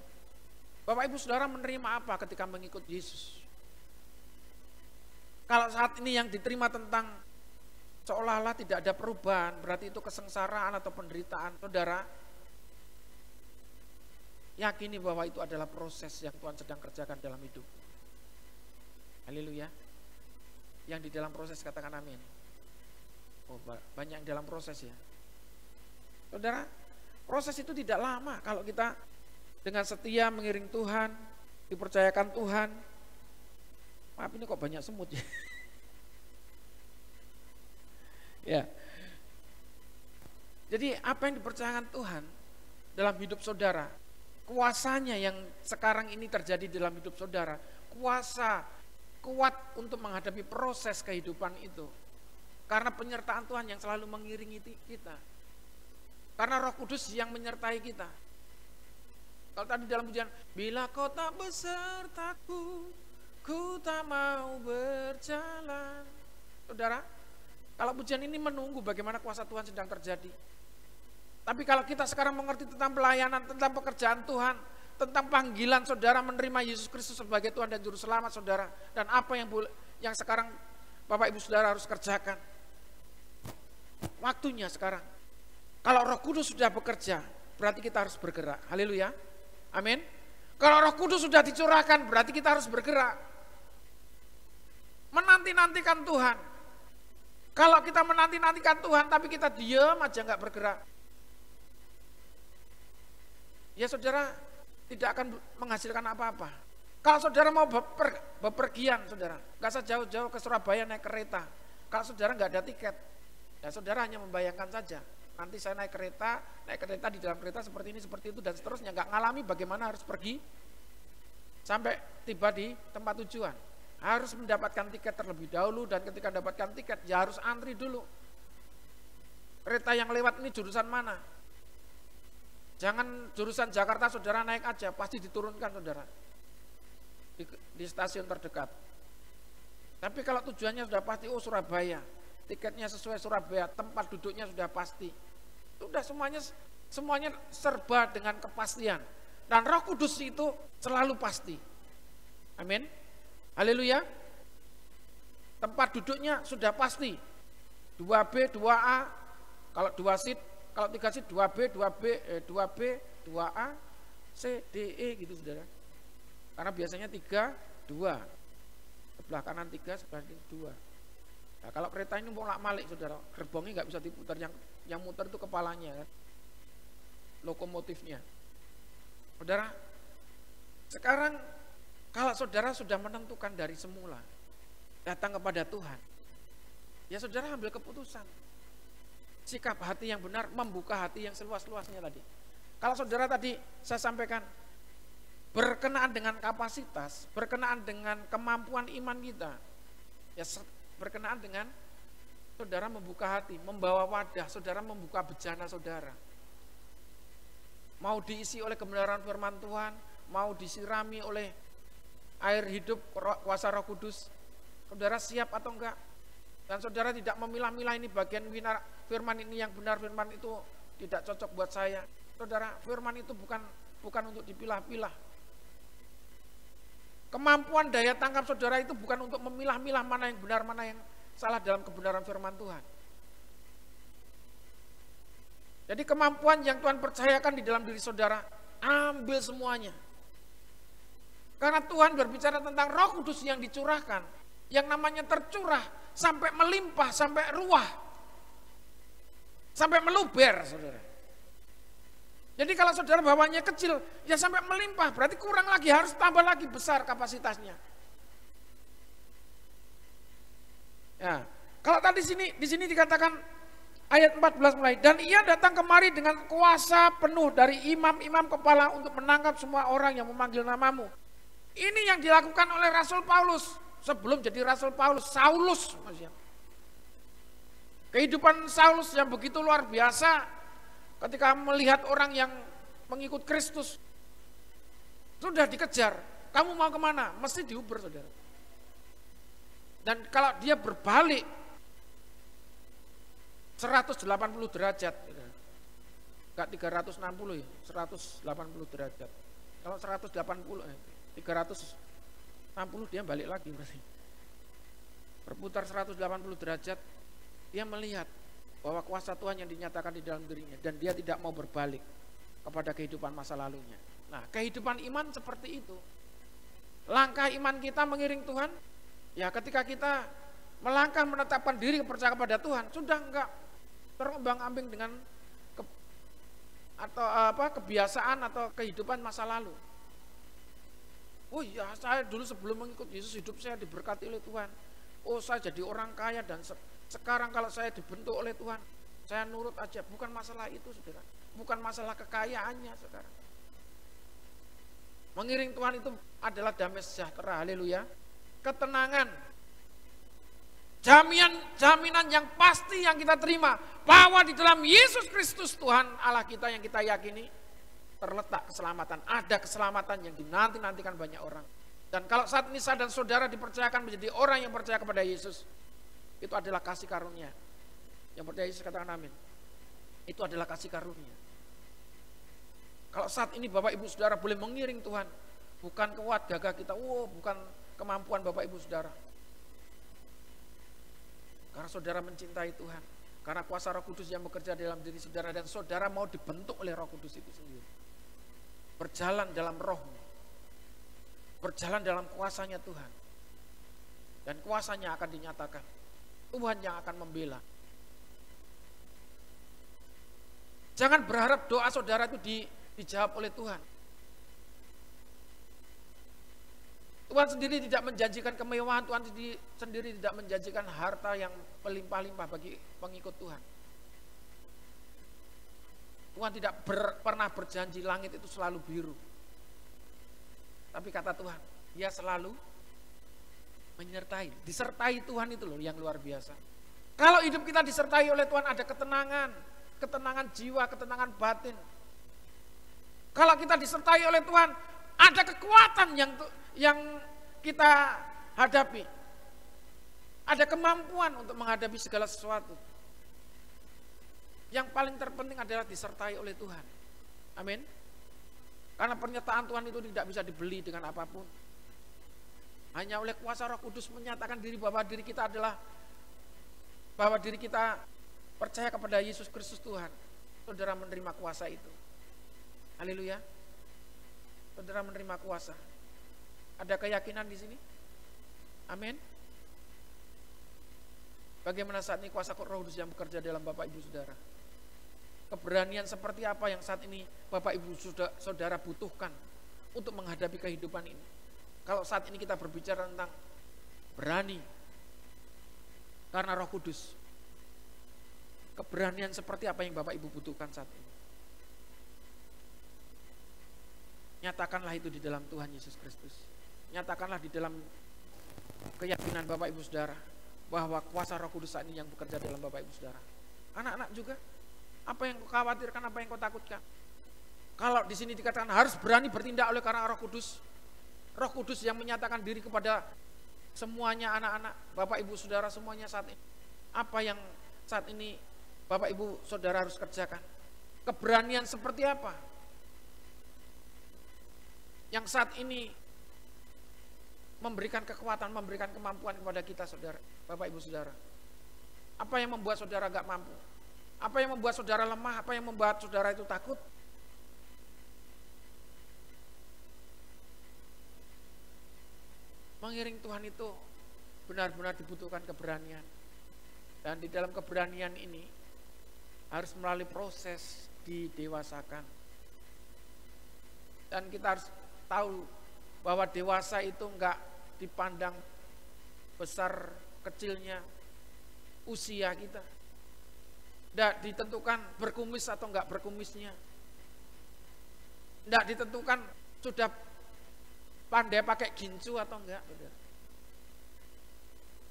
Bapak Ibu Saudara menerima apa ketika mengikut Yesus? Kalau saat ini yang diterima tentang seolah-olah tidak ada perubahan, berarti itu kesengsaraan atau penderitaan. Saudara, yakini bahwa itu adalah proses yang Tuhan sedang kerjakan dalam hidup. Haleluya. Yang di dalam proses katakan amin. Oh, banyak yang dalam proses ya. Saudara, proses itu tidak lama kalau kita dengan setia mengiring Tuhan, dipercayakan Tuhan. Maaf ini kok banyak semut ya. Ya. Jadi apa yang dipercayakan Tuhan dalam hidup saudara, kuasanya yang sekarang ini terjadi dalam hidup saudara, kuasa kuat untuk menghadapi proses kehidupan itu. Karena penyertaan Tuhan yang selalu mengiringi kita. Karena Roh Kudus yang menyertai kita. Kalau tadi dalam pujian, bila kau tak besertaku, ku tak mau berjalan. Saudara, kalau pujian ini menunggu bagaimana kuasa Tuhan sedang terjadi. Tapi kalau kita sekarang mengerti tentang pelayanan, tentang pekerjaan Tuhan, tentang panggilan saudara menerima Yesus Kristus sebagai Tuhan dan Juru Selamat saudara, dan apa yang sekarang Bapak Ibu Saudara harus kerjakan. Waktunya sekarang. Kalau Roh Kudus sudah bekerja, berarti kita harus bergerak. Haleluya. Amin. Kalau Roh Kudus sudah dicurahkan, berarti kita harus bergerak. Menanti-nantikan Tuhan. Kalau kita menanti-nantikan Tuhan tapi kita diam aja nggak bergerak, ya saudara tidak akan menghasilkan apa-apa. Kalau saudara mau bepergian saudara, nggak usah jauh-jauh ke Surabaya naik kereta. Kalau saudara nggak ada tiket, ya saudara hanya membayangkan saja. Nanti saya naik kereta di dalam kereta seperti ini, seperti itu dan seterusnya, nggak ngalami bagaimana harus pergi sampai tiba di tempat tujuan. Harus mendapatkan tiket terlebih dahulu dan ketika mendapatkan tiket ya harus antri dulu. Kereta yang lewat ini jurusan mana? Jangan jurusan Jakarta saudara naik aja, pasti diturunkan saudara di stasiun terdekat. Tapi kalau tujuannya sudah pasti, oh Surabaya, tiketnya sesuai Surabaya, tempat duduknya sudah pasti. Sudah semuanya serba dengan kepastian. Dan Roh Kudus itu selalu pasti. Amin. Haleluya. Tempat duduknya sudah pasti. 2B, 2A, kalau 2 seat, kalau 3 seat 2B, 2B, 2A, C, D, E gitu saudara. Karena biasanya 3, 2. Sebelah kanan 3, sebelah kiri 2. Nah, kalau kereta ini bolak-balik saudara, gerbongnya nggak bisa diputar, yang muter itu kepalanya kan. Lokomotifnya. Saudara, sekarang kalau saudara sudah menentukan dari semula datang kepada Tuhan, ya saudara ambil keputusan. Sikap hati yang benar, membuka hati yang seluas-luasnya tadi. Kalau saudara tadi saya sampaikan berkenaan dengan kapasitas, berkenaan dengan kemampuan iman kita, ya berkenaan dengan saudara membuka hati, membawa wadah, saudara membuka bejana saudara. Mau diisi oleh kebenaran firman Tuhan, mau disirami oleh air hidup kuasa Roh Kudus, saudara siap atau enggak? Dan saudara tidak memilah-milah ini bagian firman ini yang benar, firman itu tidak cocok buat saya. Saudara, firman itu bukan untuk dipilah-pilah. Kemampuan daya tangkap saudara itu bukan untuk memilah-milah mana yang benar, mana yang salah dalam kebenaran firman Tuhan. Jadi kemampuan yang Tuhan percayakan di dalam diri saudara, ambil semuanya. Karena Tuhan berbicara tentang Roh Kudus yang dicurahkan, yang namanya tercurah sampai melimpah, sampai ruah, sampai meluber, saudara. Jadi kalau saudara bawanya kecil, ya sampai melimpah, berarti kurang lagi, harus tambah lagi besar kapasitasnya. Ya, kalau tadi di sini dikatakan ayat 14 mulai, dan ia datang kemari dengan kuasa penuh dari imam-imam kepala untuk menangkap semua orang yang memanggil namamu. Ini yang dilakukan oleh Rasul Paulus sebelum jadi Rasul Paulus, Saulus. Kehidupan Saulus yang begitu luar biasa. Ketika melihat orang yang mengikut Kristus, sudah dikejar, kamu mau kemana? Mesti diuber, saudara. Dan kalau dia berbalik 180 derajat, enggak 360 ya, 180 derajat. Kalau 360 dia balik lagi berarti. Berputar 180 derajat, dia melihat bahwa kuasa Tuhan yang dinyatakan di dalam dirinya, dan dia tidak mau berbalik kepada kehidupan masa lalunya. Nah, kehidupan iman seperti itu. Langkah iman kita mengiring Tuhan, ya ketika kita melangkah menetapkan diri percaya kepada Tuhan, sudah enggak terombang-ambing dengan kebiasaan atau kehidupan masa lalu. Oh iya, saya dulu sebelum mengikut Yesus hidup saya diberkati oleh Tuhan. Oh, saya jadi orang kaya, dan sekarang kalau saya dibentuk oleh Tuhan, saya nurut aja. Bukan masalah itu, saudara. Bukan masalah kekayaannya sekarang. Mengiring Tuhan itu adalah damai sejahtera, haleluya. Ketenangan. Jaminan yang pasti yang kita terima, bahwa di dalam Yesus Kristus Tuhan Allah kita yang kita yakini, terletak keselamatan. Ada keselamatan yang dinanti-nantikan banyak orang. Dan kalau saat ini saya dan saudara dipercayakan menjadi orang yang percaya kepada Yesus, itu adalah kasih karunia. Yang percaya Yesus katakan amin. Itu adalah kasih karunia. Kalau saat ini Bapak Ibu Saudara boleh mengiring Tuhan, bukan kuat gagah kita, bukan kemampuan Bapak Ibu Saudara. Karena saudara mencintai Tuhan, karena kuasa Roh Kudus yang bekerja dalam diri saudara, dan saudara mau dibentuk oleh Roh Kudus itu sendiri. Berjalan dalam Roh-Nya, berjalan dalam kuasanya Tuhan, dan kuasanya akan dinyatakan. Tuhan yang akan membela. Jangan berharap doa saudara itu dijawab oleh Tuhan. Tuhan sendiri tidak menjanjikan kemewahan, Tuhan sendiri tidak menjanjikan harta yang melimpah-limpah bagi pengikut Tuhan. Tuhan tidak pernah berjanji langit itu selalu biru. Tapi kata Tuhan, Dia selalu menyertai, disertai Tuhan, itu loh yang luar biasa. Kalau hidup kita disertai oleh Tuhan, ada ketenangan jiwa, ketenangan batin. Kalau kita disertai oleh Tuhan, ada kekuatan yang kita hadapi. Ada kemampuan untuk menghadapi segala sesuatu. Yang paling terpenting adalah disertai oleh Tuhan. Amin. Karena pernyataan Tuhan itu tidak bisa dibeli dengan apapun. Hanya oleh kuasa Roh Kudus menyatakan bahwa diri kita percaya kepada Yesus Kristus Tuhan. Saudara menerima kuasa itu. Haleluya. Saudara menerima kuasa. Ada keyakinan di sini? Amin. Bagaimana saat ini kuasa Roh Kudus yang bekerja dalam Bapak Ibu Saudara? Keberanian seperti apa yang saat ini Bapak Ibu Saudara butuhkan untuk menghadapi kehidupan ini? Kalau saat ini kita berbicara tentang berani karena Roh Kudus, keberanian seperti apa yang Bapak Ibu butuhkan saat ini? Nyatakanlah itu di dalam Tuhan Yesus Kristus. Nyatakanlah di dalam keyakinan Bapak Ibu Saudara bahwa kuasa Roh Kudus saat ini yang bekerja dalam Bapak Ibu Saudara. Anak-anak juga, apa yang kau khawatirkan, apa yang kau takutkan? Kalau di sini dikatakan harus berani bertindak oleh karena Roh Kudus. Roh Kudus yang menyatakan diri kepada semuanya anak-anak, Bapak Ibu Saudara semuanya saat ini. Apa yang saat ini Bapak Ibu Saudara harus kerjakan? Keberanian seperti apa yang saat ini memberikan kekuatan, memberikan kemampuan kepada kita, saudara, Bapak Ibu Saudara? Apa yang membuat saudara gak mampu? Apa yang membuat saudara lemah? Apa yang membuat saudara itu takut? Mengiring Tuhan itu benar-benar dibutuhkan keberanian. Dan di dalam keberanian ini harus melalui proses didewasakan. Dan kita harus tahu bahwa dewasa itu enggak dipandang besar kecilnya usia kita. Enggak ditentukan berkumis atau enggak berkumisnya. Enggak ditentukan sudah pandai pakai gincu atau enggak.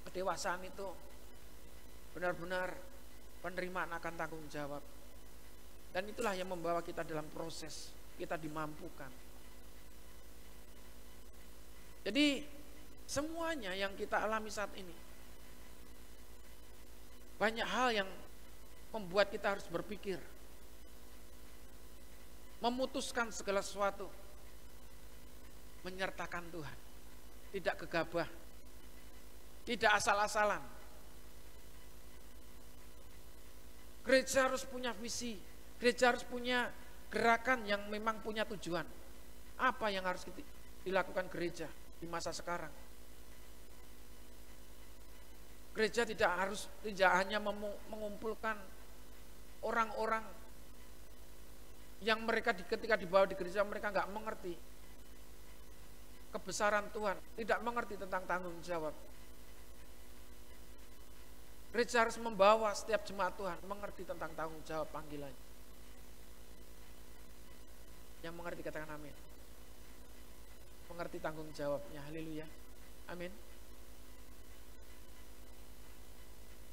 Kedewasaan itu benar-benar penerimaan akan tanggung jawab. Dan itulah yang membawa kita dalam proses, kita dimampukan. Jadi semuanya yang kita alami saat ini, banyak hal yang membuat kita harus berpikir, memutuskan segala sesuatu, menyertakan Tuhan, tidak gegabah, tidak asal-asalan. Gereja harus punya visi, gereja harus punya gerakan yang memang punya tujuan. Apa yang harus dilakukan gereja di masa sekarang? Gereja tidak hanya mengumpulkan orang-orang yang mereka ketika dibawa di gereja mereka nggak mengerti kebesaran Tuhan, tidak mengerti tentang tanggung jawab. Gereja harus membawa setiap jemaat Tuhan mengerti tentang tanggung jawab panggilannya. Yang mengerti katakan amin. Mengerti tanggung jawabnya, haleluya, amin.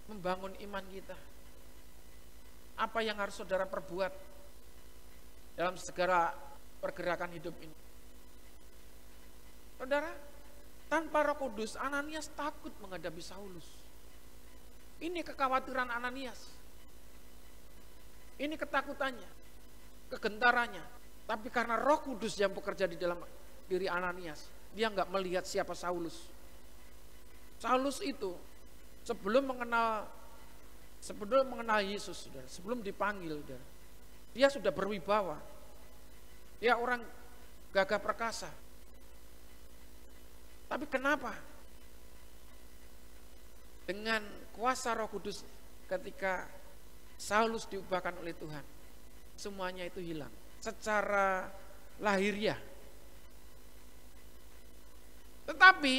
Membangun iman kita. Apa yang harus saudara perbuat dalam segala pergerakan hidup ini? Saudara, tanpa Roh Kudus, Ananias takut menghadapi Saulus. Ini kekhawatiran Ananias. Ini ketakutannya, kegentarannya. Tapi karena Roh Kudus yang bekerja di dalam diri Ananias, dia nggak melihat siapa Saulus. Saulus itu sebelum mengenal Yesus, saudara, sebelum dipanggil, saudara, dia sudah berwibawa. Dia orang gagah perkasa. Tapi kenapa? Dengan kuasa Roh Kudus ketika Saulus diubahkan oleh Tuhan, semuanya itu hilang secara lahiriah. Tetapi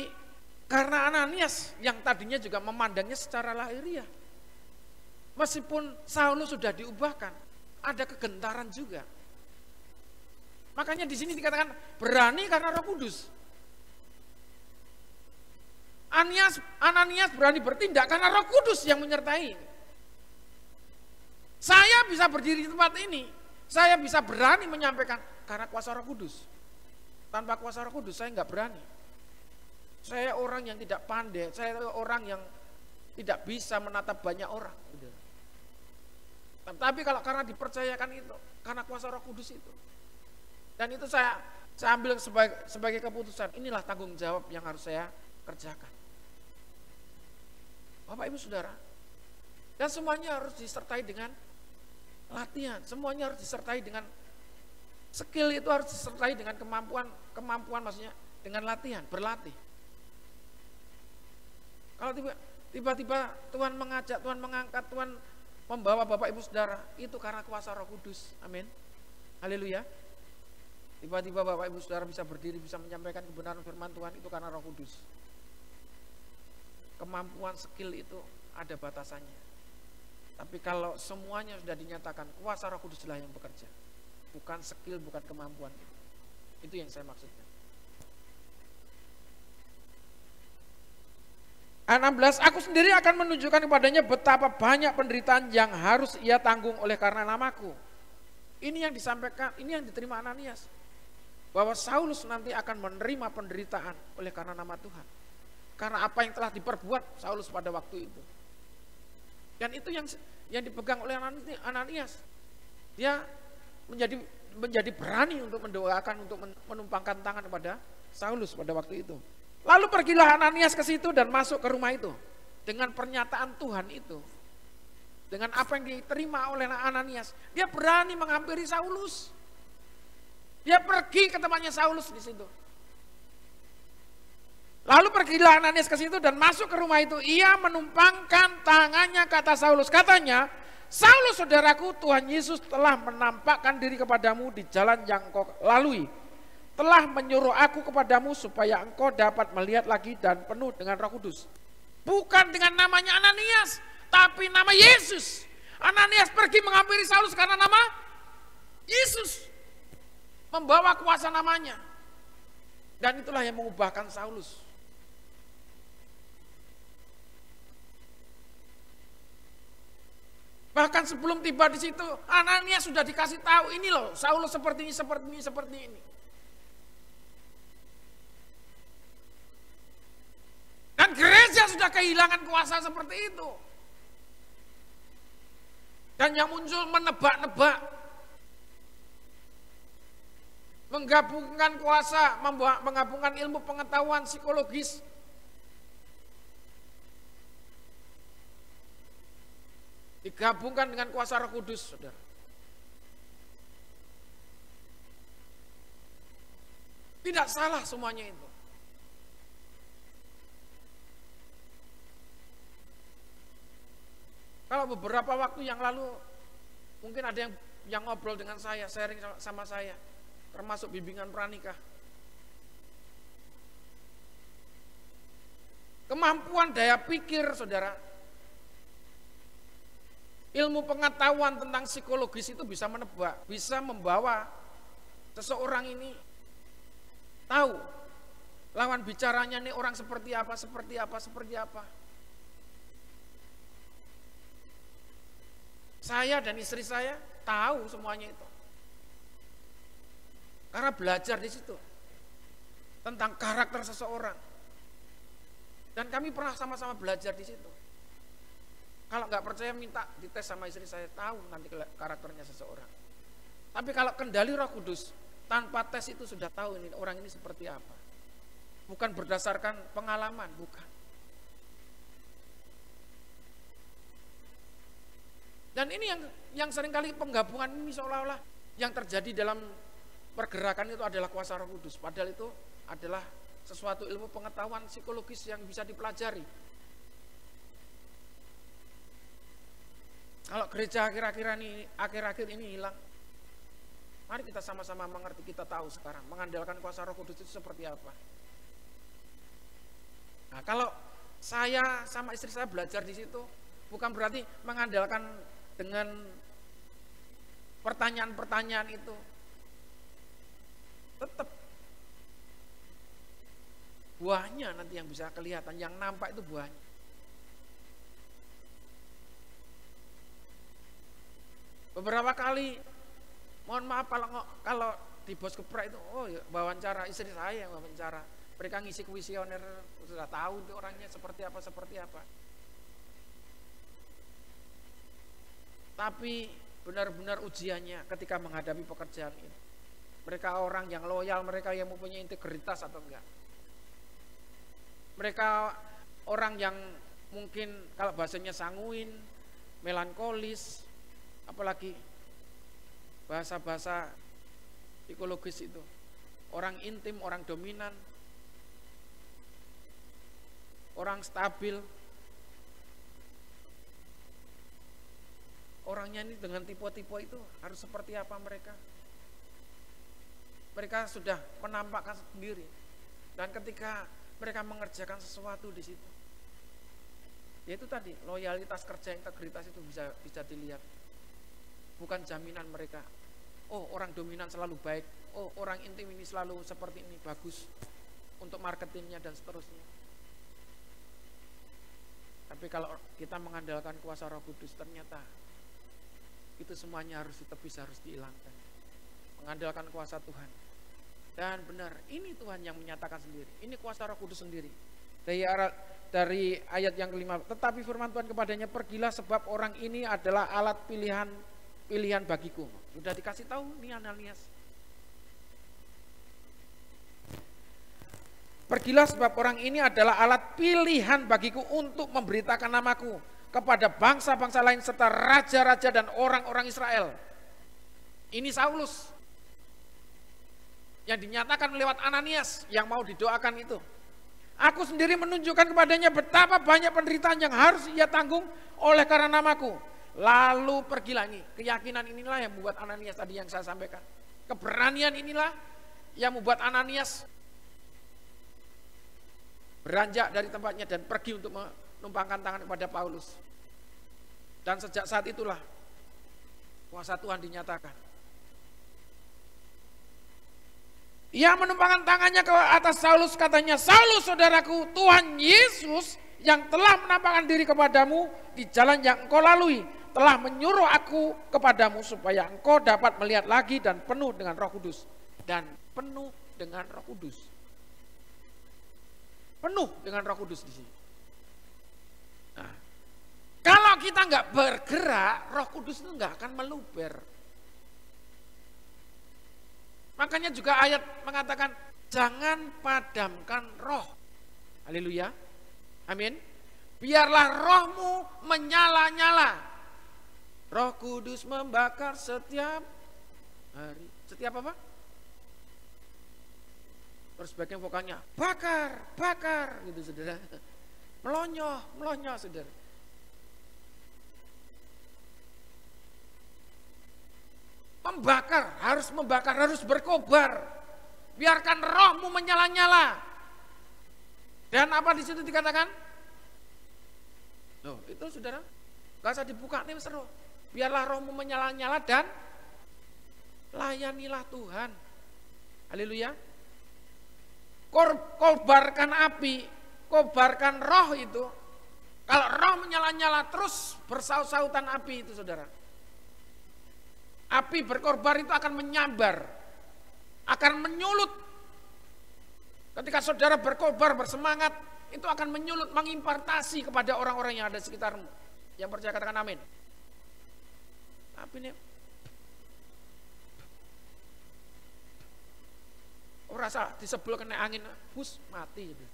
karena Ananias yang tadinya juga memandangnya secara lahiriah, meskipun Saulus sudah diubahkan, ada kegentaran juga. Makanya di sini dikatakan berani karena Roh Kudus. Ananias berani bertindak karena Roh Kudus yang menyertai. Saya bisa berdiri di tempat ini, saya bisa berani menyampaikan karena kuasa Roh Kudus. Tanpa kuasa Roh Kudus saya nggak berani. Saya orang yang tidak pandai, saya orang yang tidak bisa menatap banyak orang. Tapi kalau karena dipercayakan itu, karena kuasa Roh Kudus itu, dan itu saya ambil sebagai keputusan. Inilah tanggung jawab yang harus saya kerjakan. Bapak Ibu Saudara, dan semuanya harus disertai dengan latihan, semuanya harus disertai dengan skill, itu harus disertai dengan kemampuan maksudnya dengan latihan, berlatih. Kalau tiba-tiba Tuhan mengajak, Tuhan mengangkat, Tuhan membawa Bapak Ibu Saudara, itu karena kuasa Roh Kudus, amin, haleluya. Tiba-tiba Bapak Ibu Saudara bisa berdiri, bisa menyampaikan kebenaran firman Tuhan, itu karena Roh Kudus. Kemampuan skill itu ada batasannya. Tapi kalau semuanya sudah dinyatakan, kuasa Roh Kuduslah yang bekerja. Bukan skill, bukan kemampuan. Itu yang saya maksudkan. Ayat 16, aku sendiri akan menunjukkan kepadanya betapa banyak penderitaan yang harus ia tanggung oleh karena namaku. Ini yang disampaikan, ini yang diterima Ananias. Bahwa Saulus nanti akan menerima penderitaan oleh karena nama Tuhan. Karena apa yang telah diperbuat Saulus pada waktu itu. Dan itu yang dipegang oleh Ananias. Dia menjadi berani untuk mendoakan, untuk menumpangkan tangan kepada Saulus pada waktu itu. Lalu pergilah Ananias ke situ dan masuk ke rumah itu. Dengan pernyataan Tuhan itu, dengan apa yang diterima oleh Ananias, dia berani menghampiri Saulus. Dia pergi ke tempatnya Saulus di situ. Lalu pergilah Ananias ke situ dan masuk ke rumah itu. Ia menumpangkan tangannya ke atas Saulus. Katanya, Saulus saudaraku, Tuhan Yesus telah menampakkan diri kepadamu di jalan yang engkau lalui. Telah menyuruh aku kepadamu supaya engkau dapat melihat lagi dan penuh dengan Roh Kudus. Bukan dengan namanya Ananias, tapi nama Yesus. Ananias pergi menghampiri Saulus karena nama Yesus. Membawa kuasa namanya. Dan itulah yang mengubahkan Saulus. Bahkan sebelum tiba di situ, Ananias sudah dikasih tahu, ini loh, Saulus seperti ini, seperti ini, seperti ini. Dan gereja sudah kehilangan kuasa seperti itu. Dan yang muncul menebak-nebak, menggabungkan kuasa, menggabungkan ilmu pengetahuan psikologis. Digabungkan dengan kuasa Roh Kudus, saudara. Tidak salah semuanya itu. Kalau beberapa waktu yang lalu, mungkin ada yang ngobrol dengan saya, sharing sama saya, termasuk bimbingan pranikah. Kemampuan daya pikir, saudara, ilmu pengetahuan tentang psikologis itu bisa menebak, bisa membawa seseorang ini tahu lawan bicaranya nih orang seperti apa, seperti apa, seperti apa. Saya dan istri saya tahu semuanya itu. Karena belajar di situ tentang karakter seseorang. Dan kami pernah sama-sama belajar di situ. Kalau nggak percaya minta dites sama istri saya, tahu nanti karakternya seseorang. Tapi kalau kendali Roh Kudus, tanpa tes itu sudah tahu ini orang ini seperti apa. Bukan berdasarkan pengalaman, bukan. Dan ini yang seringkali penggabungan ini seolah-olah yang terjadi dalam pergerakan itu adalah kuasa Roh Kudus. Padahal itu adalah sesuatu ilmu pengetahuan psikologis yang bisa dipelajari. Kalau gereja akhir-akhir ini hilang, mari kita sama-sama mengerti, kita tahu sekarang mengandalkan kuasa Roh Kudus itu seperti apa. Nah, kalau saya sama istri saya belajar di situ, bukan berarti mengandalkan dengan pertanyaan-pertanyaan itu. Tetap buahnya nanti yang bisa kelihatan, yang nampak itu buahnya. Beberapa kali, mohon maaf kalau di Bos Geprek itu, wawancara istri saya yang wawancara. Mereka ngisi kuesioner, sudah tahu itu orangnya seperti apa. Tapi benar-benar ujiannya ketika menghadapi pekerjaan ini. Mereka orang yang loyal, mereka yang mempunyai integritas atau enggak. Mereka orang yang mungkin kalau bahasanya sanguin, melankolis, apalagi bahasa-bahasa psikologis itu. Orang intim, orang dominan, orang stabil. Orangnya ini dengan tipe-tipe itu harus seperti apa mereka? Mereka sudah menampakkan sendiri. Dan ketika mereka mengerjakan sesuatu di situ, yaitu tadi loyalitas kerja, integritas itu bisa dilihat. Bukan jaminan mereka. Oh, orang dominan selalu baik. Oh, orang intim ini selalu seperti ini, bagus untuk marketingnya dan seterusnya. Tapi kalau kita mengandalkan kuasa Roh Kudus, ternyata itu semuanya harus ditepis, harus dihilangkan. Mengandalkan kuasa Tuhan. Dan benar, ini Tuhan yang menyatakan sendiri. Ini kuasa Roh Kudus sendiri. Dari ayat yang kelima, tetapi firman Tuhan kepadanya, pergilah sebab orang ini adalah alat pilihan bagiku. Sudah dikasih tahu nih Ananias. Pergilah sebab orang ini adalah alat pilihan bagiku untuk memberitakan namaku kepada bangsa-bangsa lain serta raja-raja dan orang-orang Israel. Ini Saulus yang dinyatakan lewat Ananias yang mau didoakan itu. Aku sendiri menunjukkan kepadanya betapa banyak penderitaan yang harus ia tanggung oleh karena namaku. Lalu pergilah. Ini keyakinan inilah yang membuat Ananias tadi yang saya sampaikan. Keberanian inilah yang membuat Ananias beranjak dari tempatnya dan pergi untuk menumpangkan tangan kepada Paulus. Dan sejak saat itulah kuasa Tuhan dinyatakan. Ia menumpangkan tangannya ke atas Saulus, katanya, Saulus saudaraku, Tuhan Yesus yang telah menampakkan diri kepadamu di jalan yang engkau lalui, telah menyuruh aku kepadamu supaya engkau dapat melihat lagi dan penuh dengan Roh Kudus. Dan penuh dengan Roh Kudus. Penuh dengan Roh Kudus di sini. Nah, kalau kita nggak bergerak, Roh Kudus itu nggak akan meluber. Makanya juga ayat mengatakan jangan padamkan roh. Haleluya. Amin. Biarlah rohmu menyala-nyala. Roh Kudus membakar setiap hari. Setiap apa? Terus bagian vokalnya bakar, bakar gitu saudara. Melonyoh, melonyoh saudara. Membakar, harus berkobar. Biarkan rohmu menyala-nyala. Dan apa di situ dikatakan? Loh, itu saudara, gak usah dibuka nih seru. Biarlah rohmu menyala-nyala dan layanilah Tuhan. Haleluya. Kobarkan api, kobarkan roh itu. Kalau roh menyala-nyala terus bersaut-sautan api itu saudara. Api berkorbar itu akan menyambar, akan menyulut. Ketika saudara berkorbar, bersemangat, itu akan menyulut, mengimpartasi kepada orang-orang yang ada di sekitarmu. Yang percaya katakan amin. Api ini rasa disebul kena angin, bus mati gitu.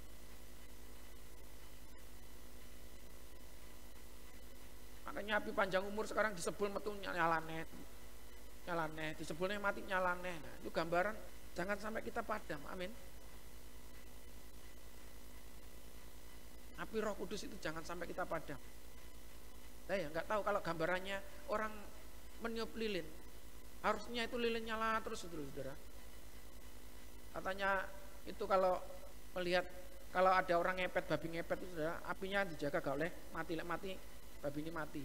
Makanya api panjang umur sekarang disebul metu nyalane, disebulnya mati nyalane. Nah, itu gambaran jangan sampai kita padam. Amin. Api Roh Kudus itu jangan sampai kita padam. Saya nggak tahu kalau gambarannya orang meniup lilin, harusnya itu lilin nyala terus saudara. Katanya itu kalau melihat kalau ada orang ngepet, babi ngepet itu saudara, apinya dijaga gak oleh mati, babi ini mati.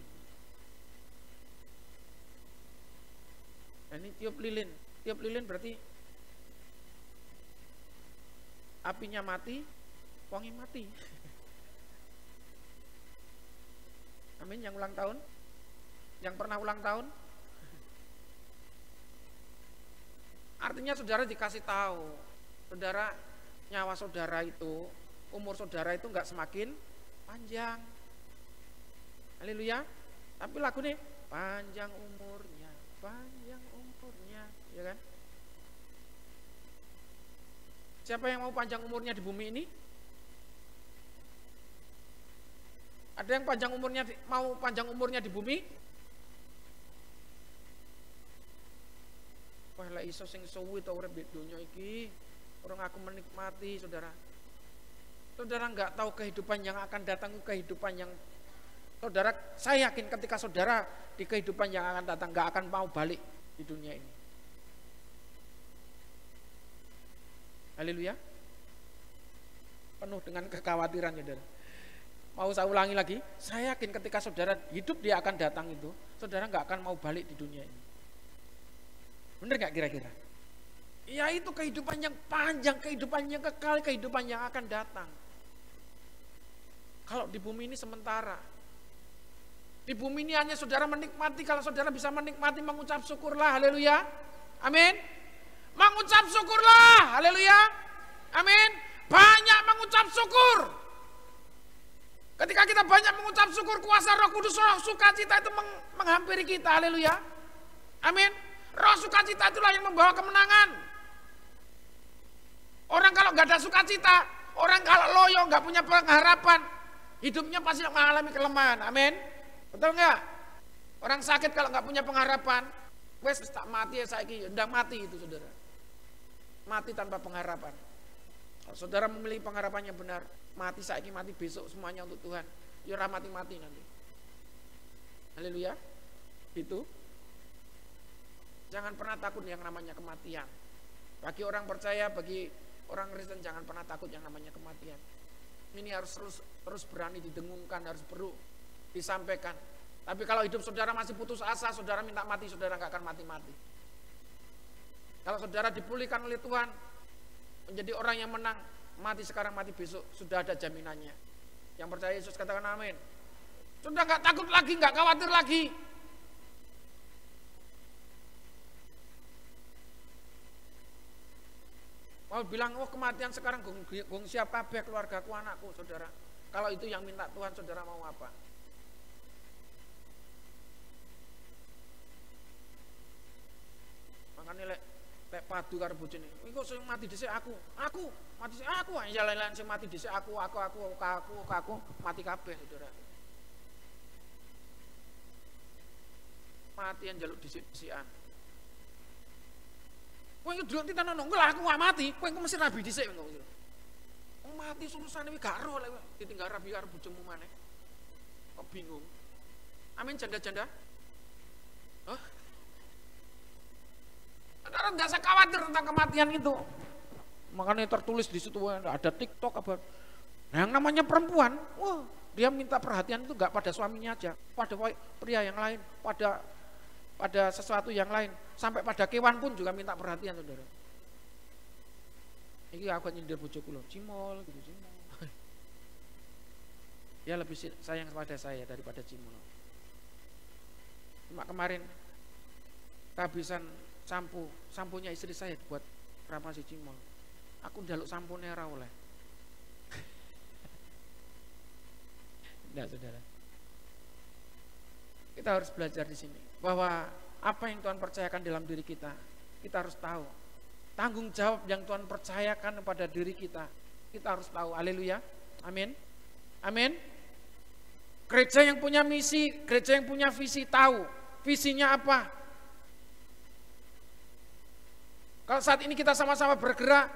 Dan ini tiup lilin berarti apinya mati, wongnya mati. Amin. Yang ulang tahun, yang pernah ulang tahun, artinya saudara dikasih tahu, saudara, nyawa saudara itu, umur saudara itu enggak semakin panjang. Haleluya. Tapi lagu nih, panjang umurnya, ya kan? Siapa yang mau panjang umurnya di bumi ini? Ada yang mau panjang umurnya di bumi? Wah, lah iso sing suwi ta urip di dunia iki, orang aku menikmati, saudara. Saudara enggak tahu kehidupan yang akan datang, kehidupan yang saudara, saya yakin ketika saudara di kehidupan yang akan datang enggak akan mau balik di dunia ini. Haleluya. Penuh dengan kekhawatiran, saudara. Mau saya ulangi lagi, saya yakin ketika saudara hidup dia akan datang itu, saudara enggak akan mau balik di dunia ini. Benar gak kira-kira? Ya itu kehidupan yang panjang, kehidupan yang kekal, kehidupan yang akan datang. Kalau di bumi ini sementara. Di bumi ini hanya saudara menikmati, kalau saudara bisa menikmati, mengucap syukurlah, haleluya. Amin. Mengucap syukurlah, haleluya. Amin. Banyak mengucap syukur. Ketika kita banyak mengucap syukur, kuasa Roh Kudus, Roh sukacita itu menghampiri kita, haleluya. Amin. Roh sukacita itulah yang membawa kemenangan. Orang kalau nggak ada sukacita, orang kalau loyo nggak punya pengharapan, hidupnya pasti mengalami kelemahan. Amin. Betul nggak? Orang sakit kalau nggak punya pengharapan, wes tak mati ya saiki, ndang mati itu saudara. Mati tanpa pengharapan. Kalau saudara memilih pengharapannya benar, mati saiki, mati besok, semuanya untuk Tuhan. Ya ora mati-mati nanti. Haleluya. Itu. Jangan pernah takut yang namanya kematian. Bagi orang percaya, bagi orang Kristen jangan pernah takut yang namanya kematian. Ini harus terus berani didengungkan, harus perlu disampaikan. Tapi kalau hidup saudara masih putus asa, saudara minta mati, saudara nggak akan mati-mati. Kalau saudara dipulihkan oleh Tuhan, menjadi orang yang menang, mati sekarang, mati besok, sudah ada jaminannya. Yang percaya Yesus katakan amin. Sudah nggak takut lagi, nggak khawatir lagi. Mau bilang, oh kematian sekarang gong siap kabeh keluargaku, anakku, saudara. Kalau itu yang minta Tuhan, saudara mau apa? Makanya lek padu karo bojone. Iku sing mati dhisik aku mati dhisik aku. Ya lain-lain sing mati dhisik aku mati kabeh, saudara. Mati yang jaluk dhisik-dhisikan. Kowe iki delok titanono, engko lah aku gak mati, kowe engko mesti rabi dhisik engko. Wong mati urusan iki gak ero lek ditinggal rabi karo bojomu maneh. Kok bingung. Amin janda-janda. Hah? Saudara tidak usah khawatir tentang kematian itu. Makanya tertulis di situ ada TikTok apa. Nah, yang namanya perempuan, wah, dia minta perhatian itu enggak pada suaminya aja, pada pria yang lain, pada sesuatu yang lain, sampai pada kewan pun juga minta perhatian, saudara. Ini aku nyindir bojoku loh, cimol gitu, cimol. Dia lebih sayang kepada saya daripada cimol. Cuma kemarin kehabisan sampunya istri saya buat ramasi cimol. Aku njaluk sampune ora oleh. Enggak, saudara. Kita harus belajar di sini bahwa apa yang Tuhan percayakan dalam diri kita harus tahu. Tanggung jawab yang Tuhan percayakan kepada diri kita harus tahu. Haleluya. Amin. Amin. Gereja yang punya misi, gereja yang punya visi tahu visinya apa. Kalau saat ini kita sama-sama bergerak,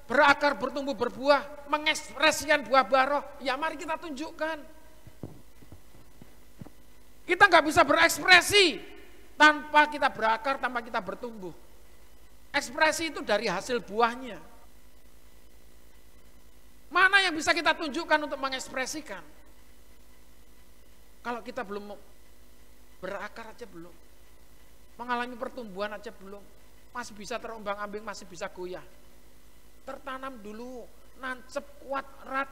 berakar, bertumbuh, berbuah, mengekspresikan buah-buah roh, ya mari kita tunjukkan. Kita nggak bisa berekspresi tanpa kita berakar, tanpa kita bertumbuh. Ekspresi itu dari hasil buahnya. Mana yang bisa kita tunjukkan untuk mengekspresikan? Kalau kita belum berakar aja belum, mengalami pertumbuhan aja belum, masih bisa terombang-ambing, masih bisa goyah. Tertanam dulu, nancep kuat erat,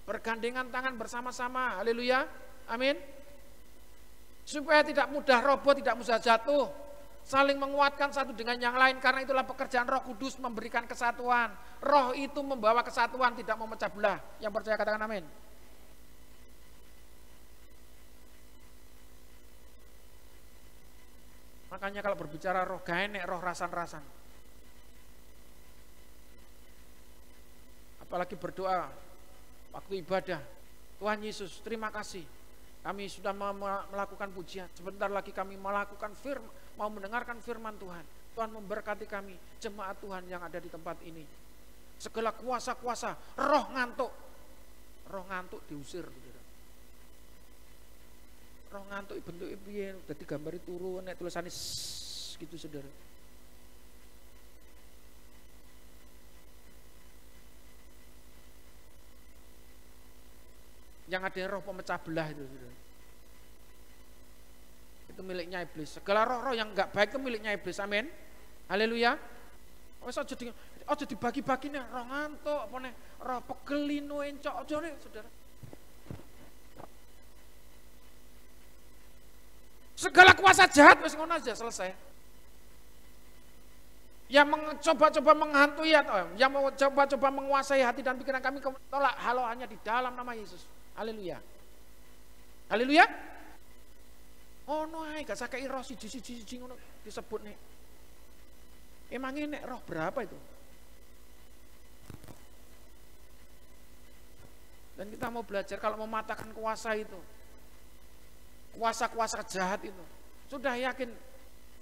bergandengan tangan bersama-sama. Haleluya, amin. Supaya tidak mudah roboh, tidak mudah jatuh, saling menguatkan satu dengan yang lain. Karena itulah pekerjaan Roh Kudus memberikan kesatuan. Roh itu membawa kesatuan, tidak memecah belah. Yang percaya katakan amin. Makanya kalau berbicara roh, gak enek roh rasan-rasan. Apalagi berdoa waktu ibadah, Tuhan Yesus terima kasih, kami sudah melakukan pujian, sebentar lagi kami melakukan mau mendengarkan firman Tuhan. Tuhan memberkati kami, jemaat Tuhan yang ada di tempat ini. Segala kuasa-kuasa roh ngantuk diusir. Roh ngantuk bentuk piye, dadi gambare turu nek tulisane gitu, saudara. Yang ada roh pemecah belah itu, saudara. Itu miliknya iblis. Segala roh-roh yang enggak baik itu miliknya iblis. Amin. Haleluya. Wis aja dibagi-bagi nek roh ngantuk apa nek roh pegelino encok aja nek, saudara. Segala kuasa jahat wis ngono aja, selesai. Yang mencoba-coba menghantui atau yang mau coba-coba menguasai hati dan pikiran kami tolak halau hanya di dalam nama Yesus. Haleluya. Haleluya. Ono ae gak sakei roh siji ngono disebut nih. Emangnya nek roh berapa itu? Dan kita mau belajar kalau mematahkan kuasa itu, kuasa-kuasa jahat itu, sudah yakin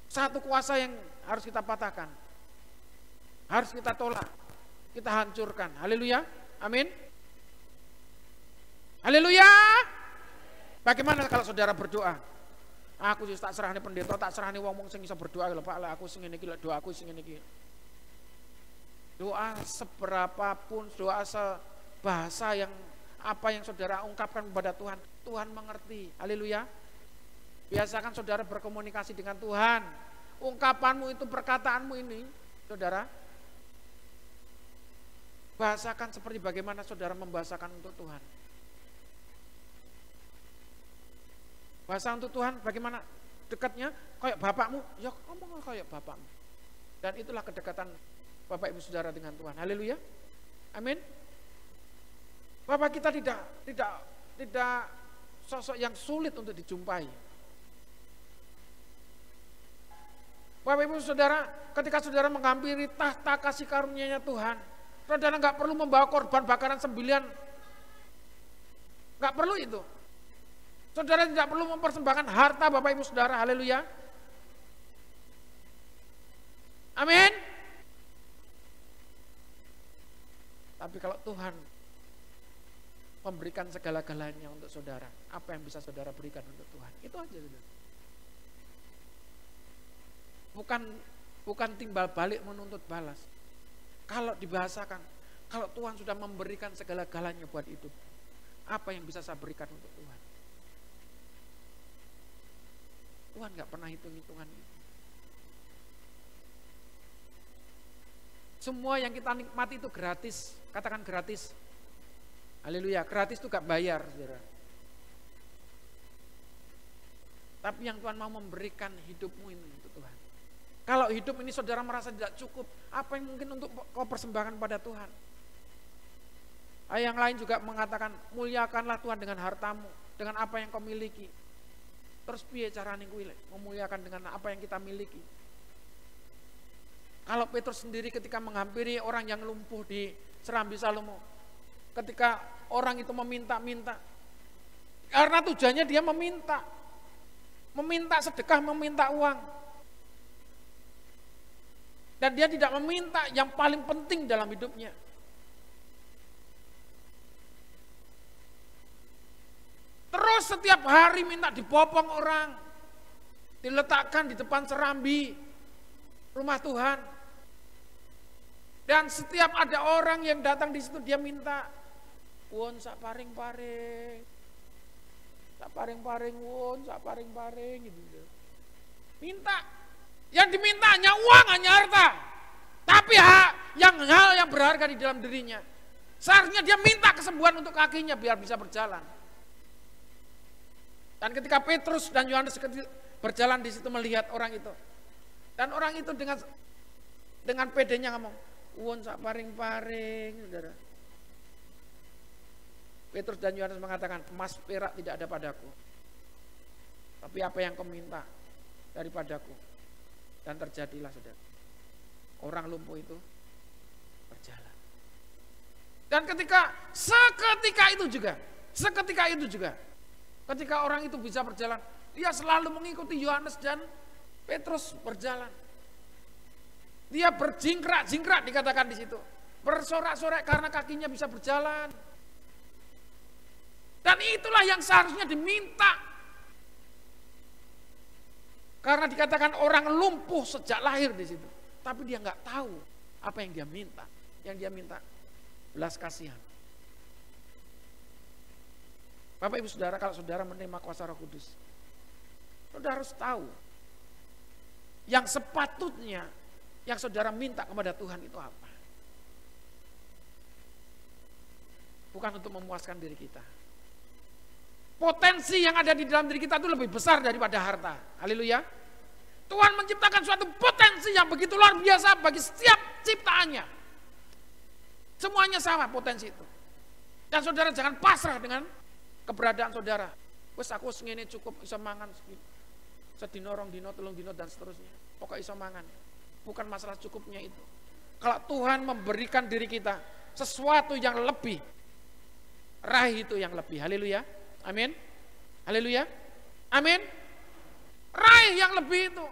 satu kuasa yang harus kita patahkan, harus kita tolak, kita hancurkan. Haleluya, amin. Haleluya. Bagaimana kalau saudara berdoa? Aku tak serahne pendeta, tak serahne wong-wong sing iso berdoa lho Pak, aku sing ngene iki lho, doaku sing ngene iki. Doa seberapapun, doa sebahasa yang apa yang saudara ungkapkan kepada Tuhan, Tuhan mengerti. Haleluya. Biasakan saudara berkomunikasi dengan Tuhan. Ungkapanmu itu, perkataanmu ini, saudara, bahasakan seperti bagaimana saudara membahasakan untuk Tuhan. Bahasa untuk Tuhan bagaimana dekatnya? Kayak bapakmu, ya ngomong kayak bapakmu. Dan itulah kedekatan Bapak Ibu Saudara dengan Tuhan. Haleluya. Amin. Bapak kita tidak sosok yang sulit untuk dijumpai. Bapak Ibu Saudara, ketika saudara menghampiri tahta kasih karunia-Nya Tuhan, saudara nggak perlu membawa korban bakaran sembilan, nggak perlu itu. Saudara tidak perlu mempersembahkan harta Bapak Ibu Saudara, haleluya. Amin. Tapi kalau Tuhan memberikan segala-galanya untuk saudara, apa yang bisa saudara berikan untuk Tuhan? Itu aja. Bukan timbal balik menuntut balas. Kalau dibahasakan, kalau Tuhan sudah memberikan segala-galanya buat hidup, apa yang bisa saya berikan untuk Tuhan? Tuhan gak pernah hitung-hitungan itu. Semua yang kita nikmati itu gratis. Katakan gratis. Haleluya, gratis itu gak bayar, saudara. Tapi yang Tuhan mau memberikan hidupmu ini untuk Tuhan. Kalau hidup ini saudara merasa tidak cukup, apa yang mungkin untuk kau persembahkan pada Tuhan? Yang lain juga mengatakan, muliakanlah Tuhan dengan hartamu, dengan apa yang kau miliki. Terus piye carane kuwi memuliakan dengan apa yang kita miliki? Kalau Petrus sendiri ketika menghampiri orang yang lumpuh di Serambi Salomo, ketika orang itu meminta-minta, karena tujuannya dia meminta sedekah, meminta uang, dan dia tidak meminta yang paling penting dalam hidupnya. Terus setiap hari minta dibopong orang, diletakkan di depan serambi rumah Tuhan. Dan setiap ada orang yang datang di situ dia minta, won sak paring-paring, sak paring-paring won, sak paring-paring gitu. Minta, yang diminta hanya uang, hanya harta. Tapi hal yang berharga di dalam dirinya. Seharusnya dia minta kesembuhan untuk kakinya biar bisa berjalan. Dan ketika Petrus dan Yohanes berjalan di situ melihat orang itu, dan orang itu dengan pedenya ngomong, "Won sak paring-paring," saudara. Petrus dan Yohanes mengatakan, "Emas perak tidak ada padaku, tapi apa yang kau minta daripadaku." Dan terjadilah, saudara. Orang lumpuh itu berjalan. Dan seketika itu juga, ketika orang itu bisa berjalan, dia selalu mengikuti Yohanes dan Petrus berjalan. Dia berjingkrak-jingkrak dikatakan di situ, bersorak-sorak karena kakinya bisa berjalan. Dan itulah yang seharusnya diminta. Karena dikatakan orang lumpuh sejak lahir di situ, tapi dia nggak tahu apa yang dia minta. Yang dia minta belas kasihan. Bapak Ibu Saudara, kalau saudara menerima kuasa Roh Kudus, saudara harus tahu yang sepatutnya yang saudara minta kepada Tuhan itu apa. Bukan untuk memuaskan diri kita. Potensi yang ada di dalam diri kita itu lebih besar daripada harta. Haleluya. Tuhan menciptakan suatu potensi yang begitu luar biasa bagi setiap ciptaannya. Semuanya sama potensi itu. Dan saudara jangan pasrah dengan keberadaan saudara. Wes aku ngene cukup bisa mangan. sedino, rong dino, telung dino dan seterusnya. Pokok iso mangan. Bukan masalah cukupnya itu. Kalau Tuhan memberikan diri kita sesuatu yang lebih, raih itu yang lebih. Haleluya. Amin. Haleluya. Amin. Raih yang lebih itu.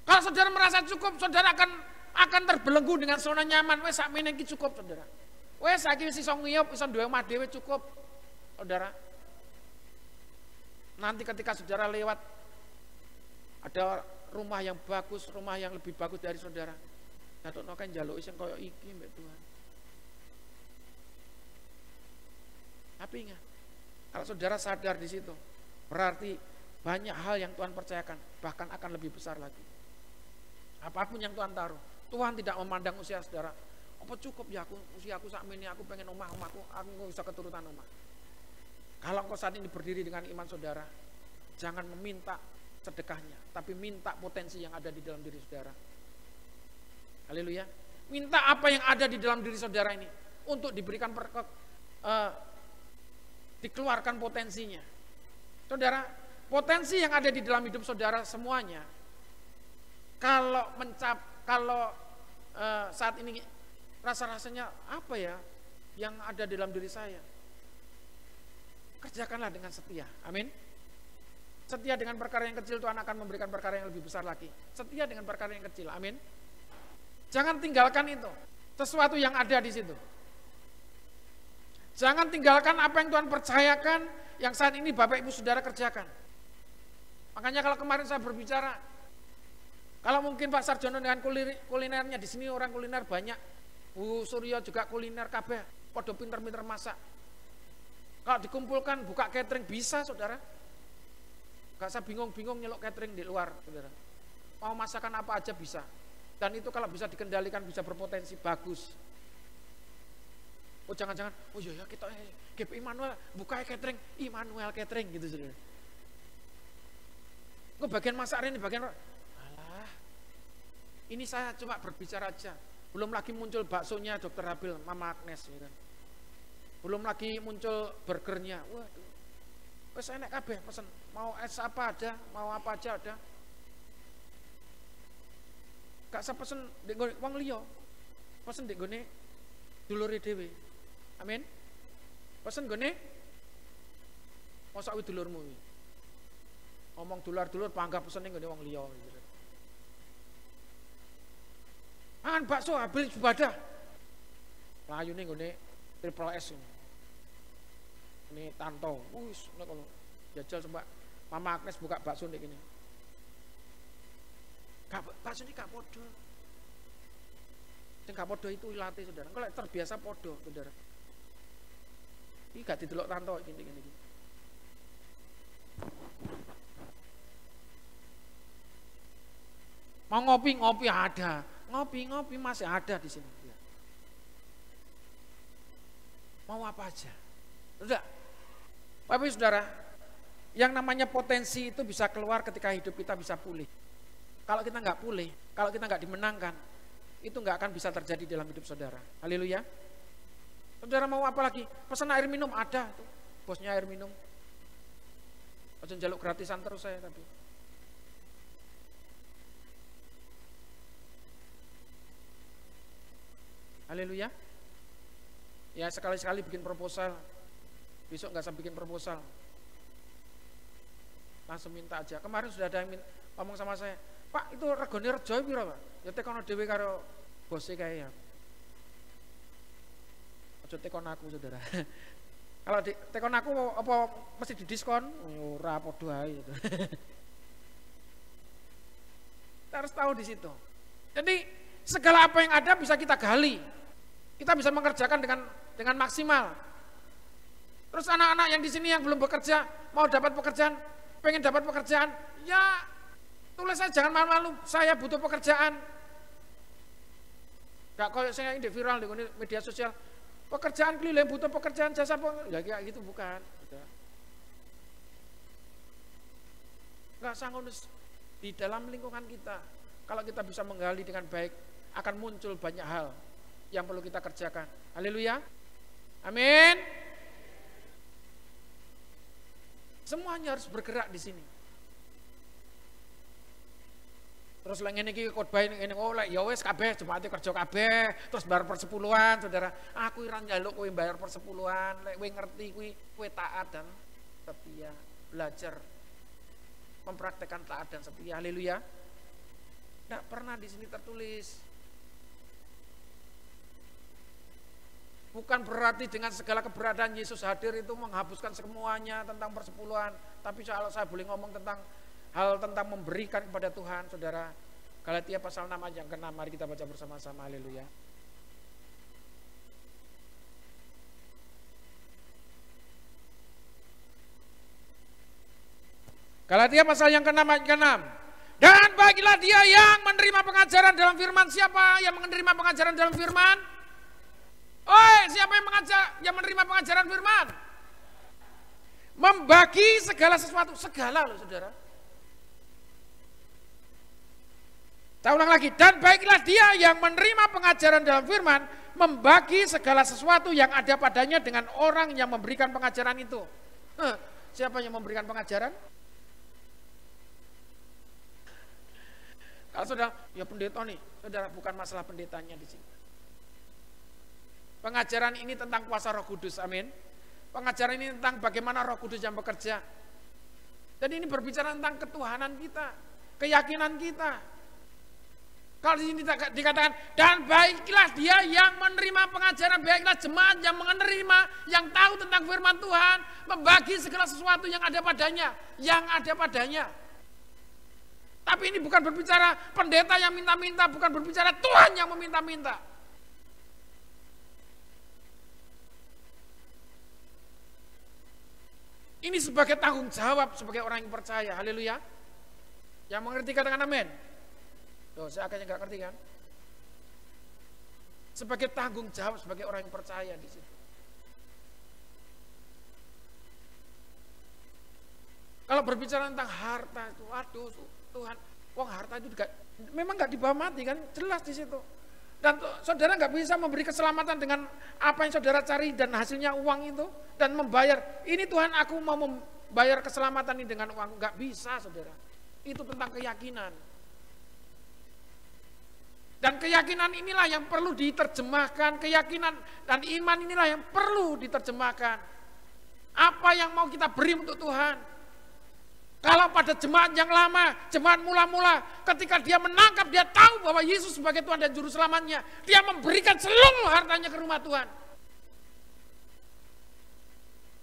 Kalau saudara merasa cukup, saudara akan terbelenggu dengan zona nyaman. Wes sakmene iki cukup, saudara. Wes saiki wis iso ngiyup, iso duwe omah dhewe cukup. Saudara. Nanti ketika saudara lewat ada rumah yang bagus, rumah yang lebih bagus dari saudara. Datokno kan njaluk sing kaya iki mbek Tuhan. Tapi ingat, kalau saudara sadar di situ, berarti banyak hal yang Tuhan percayakan, bahkan akan lebih besar lagi. Apapun yang Tuhan taruh, Tuhan tidak memandang usia saudara. Apa cukup ya usia aku sakmene, aku pengen omahku, aku bisa keturutan omah. Kalau engkau saat ini berdiri dengan iman saudara, jangan meminta sedekahnya, tapi minta potensi yang ada di dalam diri saudara. Haleluya. Minta apa yang ada di dalam diri saudara ini untuk diberikan dikeluarkan potensinya. Saudara, potensi yang ada di dalam hidup saudara semuanya, kalau saat ini rasa-rasanya apa ya yang ada dalam diri saya, kerjakanlah dengan setia. Amin. Setia dengan perkara yang kecil, Tuhan akan memberikan perkara yang lebih besar lagi. Setia dengan perkara yang kecil. Amin. Jangan tinggalkan itu, sesuatu yang ada di situ. Jangan tinggalkan apa yang Tuhan percayakan, yang saat ini Bapak Ibu Saudara kerjakan. Makanya kalau kemarin saya berbicara, kalau mungkin Pak Sarjono dengan kulinernya, di sini orang kuliner banyak, Bu Suryo juga kuliner kabeh, podo pinter-pinter masak. Kalau dikumpulkan buka catering bisa, saudara. Gak usah bingung-bingung nyelok catering di luar, saudara. Mau masakan apa aja bisa. Dan itu kalau bisa dikendalikan bisa berpotensi bagus. Oh jangan-jangan, oh iya ya kita GP Immanuel buka catering, Immanuel catering gitu, saudara. Kok bagian masak ini, bagian alah, ini saya cuma berbicara aja. Belum lagi muncul baksonya Dr. Habil, Mama Agnes, gitu. Belum lagi muncul burgernya. Waduh, wes enak kabeh pesen. Mau es apa ada, mau apa aja ada. Gak usah pesen ndek wong liya. Pesen ndek gone dulure dhewe. Amin. Pesen gone mosok kuwi dulurmu iki. Ngomong dulur-dulur panggah pesen ning gone wong liya. Mangan bakso Habil ibadah. Layune nggone Triple S ini. Ini Tanto. Wis nek kalau jajal sembah Mama Agnes buka bakso nek kene. Bakso ini gak podo. Sing gak podo itu ilate, saudara. Kalau terbiasa podo, saudara. Iki gak didelok Tanto iki. Mau ngopi ada. Ngopi masih ada di sini. Mau apa aja. Sudah. Tapi saudara, yang namanya potensi itu bisa keluar ketika hidup kita bisa pulih. Kalau kita nggak pulih, kalau kita nggak dimenangkan, itu nggak akan bisa terjadi dalam hidup saudara. Haleluya. Saudara mau apa lagi? Pesan air minum ada, tuh. Bosnya air minum. Aja njaluk gratisan terus saya tapi. Haleluya. Ya sekali-sekali bikin proposal. Besok nggak usah bikin proposal. Langsung minta aja. Kemarin sudah ada yang ngomong sama saya, Pak itu regane rejo piro, Pak? Ya tekono dhewe karo bose kae ya. Aja tekon aku, saudara. Kalau tekon aku apa mesti didiskon? Ora padha ae gitu. Kita harus tahu di situ. Jadi segala apa yang ada bisa kita gali. Kita bisa mengerjakan dengan maksimal. Terus anak-anak yang di sini yang belum bekerja, mau dapat pekerjaan, pengen dapat pekerjaan, ya tulis saja, jangan malu-malu, saya butuh pekerjaan. Gak kayak saya ini viral di media sosial, pekerjaan keliling butuh pekerjaan jasa, ya kayak gitu bukan. Gak sanggup di dalam lingkungan kita. Kalau kita bisa menggali dengan baik, akan muncul banyak hal yang perlu kita kerjakan. Haleluya. Amin. Semuanya harus bergerak di sini. Terus lek ngene iki khotbah ngene oh lek ya wis kabeh jemaate kerja kabeh, terus bayar persepuluhan, Saudara. Aku ora njaluk kowe bayar persepuluhan, lek kowe ngerti kuwi kowe taat dan setia, belajar mempraktekkan taat dan setia. Haleluya. Enggak pernah di sini tertulis. Bukan berarti dengan segala keberadaan Yesus hadir itu menghapuskan semuanya tentang persepuluhan. Tapi kalau saya boleh ngomong tentang hal tentang memberikan kepada Tuhan, Saudara. Galatia pasal 6 ayat yang ke-6, mari kita baca bersama-sama. Haleluya. Galatia pasal yang ke-6 ayat ke-6. Dan bagilah dia yang menerima pengajaran dalam firman. Siapa yang menerima pengajaran dalam firman? Oi, siapa yang menerima pengajaran firman? Membagi segala sesuatu, segala loh Saudara. Saya ulang lagi, dan baiklah dia yang menerima pengajaran dalam firman, membagi segala sesuatu yang ada padanya dengan orang yang memberikan pengajaran itu. Siapa yang memberikan pengajaran? Kalau Saudara, ya pendeta nih, Saudara, bukan masalah pendetanya di sini. Pengajaran ini tentang kuasa Roh Kudus, amin. Pengajaran ini tentang bagaimana Roh Kudus yang bekerja. Dan ini berbicara tentang ketuhanan kita, keyakinan kita. Kalau di sini dikatakan, dan baiklah dia yang menerima pengajaran, baiklah jemaat yang menerima, yang tahu tentang firman Tuhan, membagi segala sesuatu yang ada padanya, Tapi ini bukan berbicara pendeta yang minta-minta, bukan berbicara Tuhan yang meminta-minta. Ini sebagai tanggung jawab sebagai orang yang percaya, haleluya. Yang mengerti katakan amin. Loh, saya akhirnya nggak ngerti kan? Sebagai tanggung jawab sebagai orang yang percaya di situ. Kalau berbicara tentang harta itu, waduh Tuhan, wong harta itu memang nggak dibawa mati kan, jelas di situ. Dan Saudara nggak bisa memberi keselamatan dengan apa yang Saudara cari dan hasilnya uang itu dan membayar. Ini Tuhan aku mau membayar keselamatan ini dengan uang, nggak bisa Saudara. Itu tentang keyakinan. Dan keyakinan inilah yang perlu diterjemahkan, keyakinan dan iman inilah yang perlu diterjemahkan. Apa yang mau kita beri untuk Tuhan? Kalau pada jemaat yang lama, jemaat mula-mula, ketika dia menangkap, dia tahu bahwa Yesus sebagai Tuhan dan Juru Selamatnya, dia memberikan seluruh hartanya ke rumah Tuhan.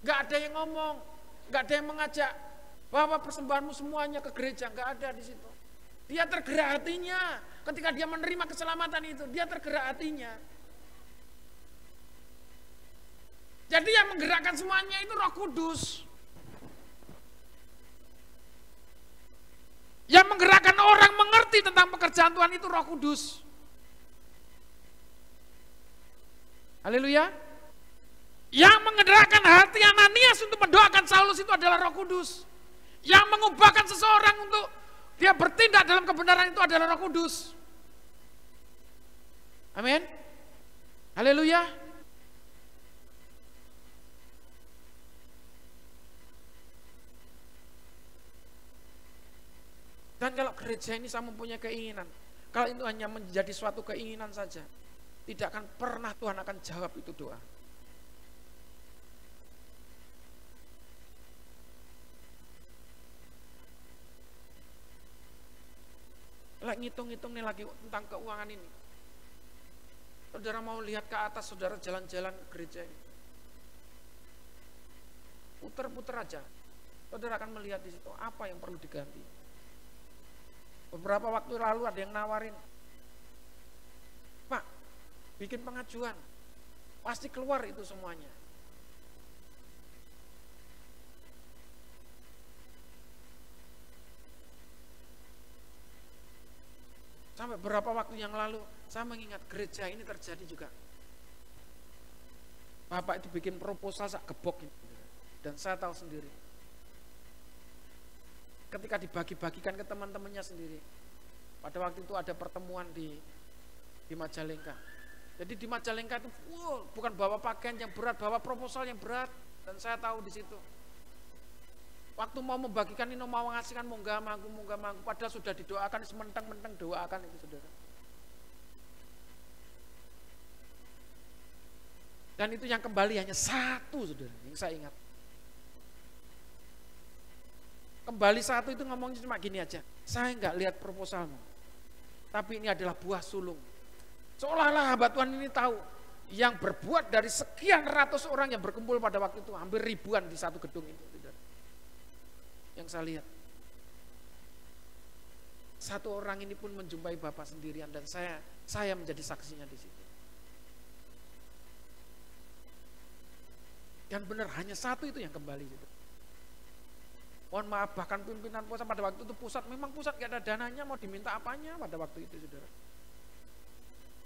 Gak ada yang ngomong, gak ada yang mengajak, bahwa persembahanmu semuanya ke gereja, gak ada di situ. Dia tergerak hatinya, ketika dia menerima keselamatan itu, dia tergerak hatinya. Jadi yang menggerakkan semuanya itu Roh Kudus. Yang menggerakkan orang mengerti tentang pekerjaan Tuhan itu Roh Kudus. Haleluya. Yang menggerakkan hati Ananias untuk mendoakan Saulus itu adalah Roh Kudus. Yang mengubahkan seseorang untuk dia bertindak dalam kebenaran itu adalah Roh Kudus. Amin. Haleluya. Dan kalau gereja ini saya mempunyai keinginan, kalau itu hanya menjadi suatu keinginan saja, tidak akan pernah Tuhan akan jawab itu doa. Lah ngitung-ngitung nih lagi tentang keuangan ini. Saudara mau lihat ke atas, saudara jalan-jalan gereja ini. Puter-puter aja. Saudara akan melihat di situ apa yang perlu diganti. Beberapa waktu lalu ada yang nawarin, Pak, bikin pengajuan, pasti keluar itu semuanya. Sampai beberapa waktu yang lalu, saya mengingat gereja ini terjadi juga. Bapak itu bikin proposal sak gebok ini, dan saya tahu sendiri. Ketika dibagi-bagikan ke teman-temannya sendiri. Pada waktu itu ada pertemuan di Majalengka. Jadi di Majalengka itu bukan bawa pakaian yang berat, bawa proposal yang berat. Dan saya tahu di situ. Waktu mau membagikan ini, mau mengasihkan, munggah manggu, padahal sudah didoakan, sementeng-menteng doakan itu saudara. Dan itu yang kembali hanya satu saudara, yang saya ingat. Kembali satu itu ngomongnya cuma gini aja, saya nggak lihat proposalmu, tapi ini adalah buah sulung. Seolah-olah hamba Tuhan ini tahu, yang berbuat dari sekian ratus orang yang berkumpul pada waktu itu, hampir ribuan di satu gedung itu. Yang saya lihat, satu orang ini pun menjumpai Bapak sendirian dan saya menjadi saksinya di situ. Dan benar hanya satu itu yang kembali gitu. Mohon maaf, bahkan pimpinan pusat pada waktu itu memang pusat gak ada dananya, mau diminta apanya pada waktu itu saudara.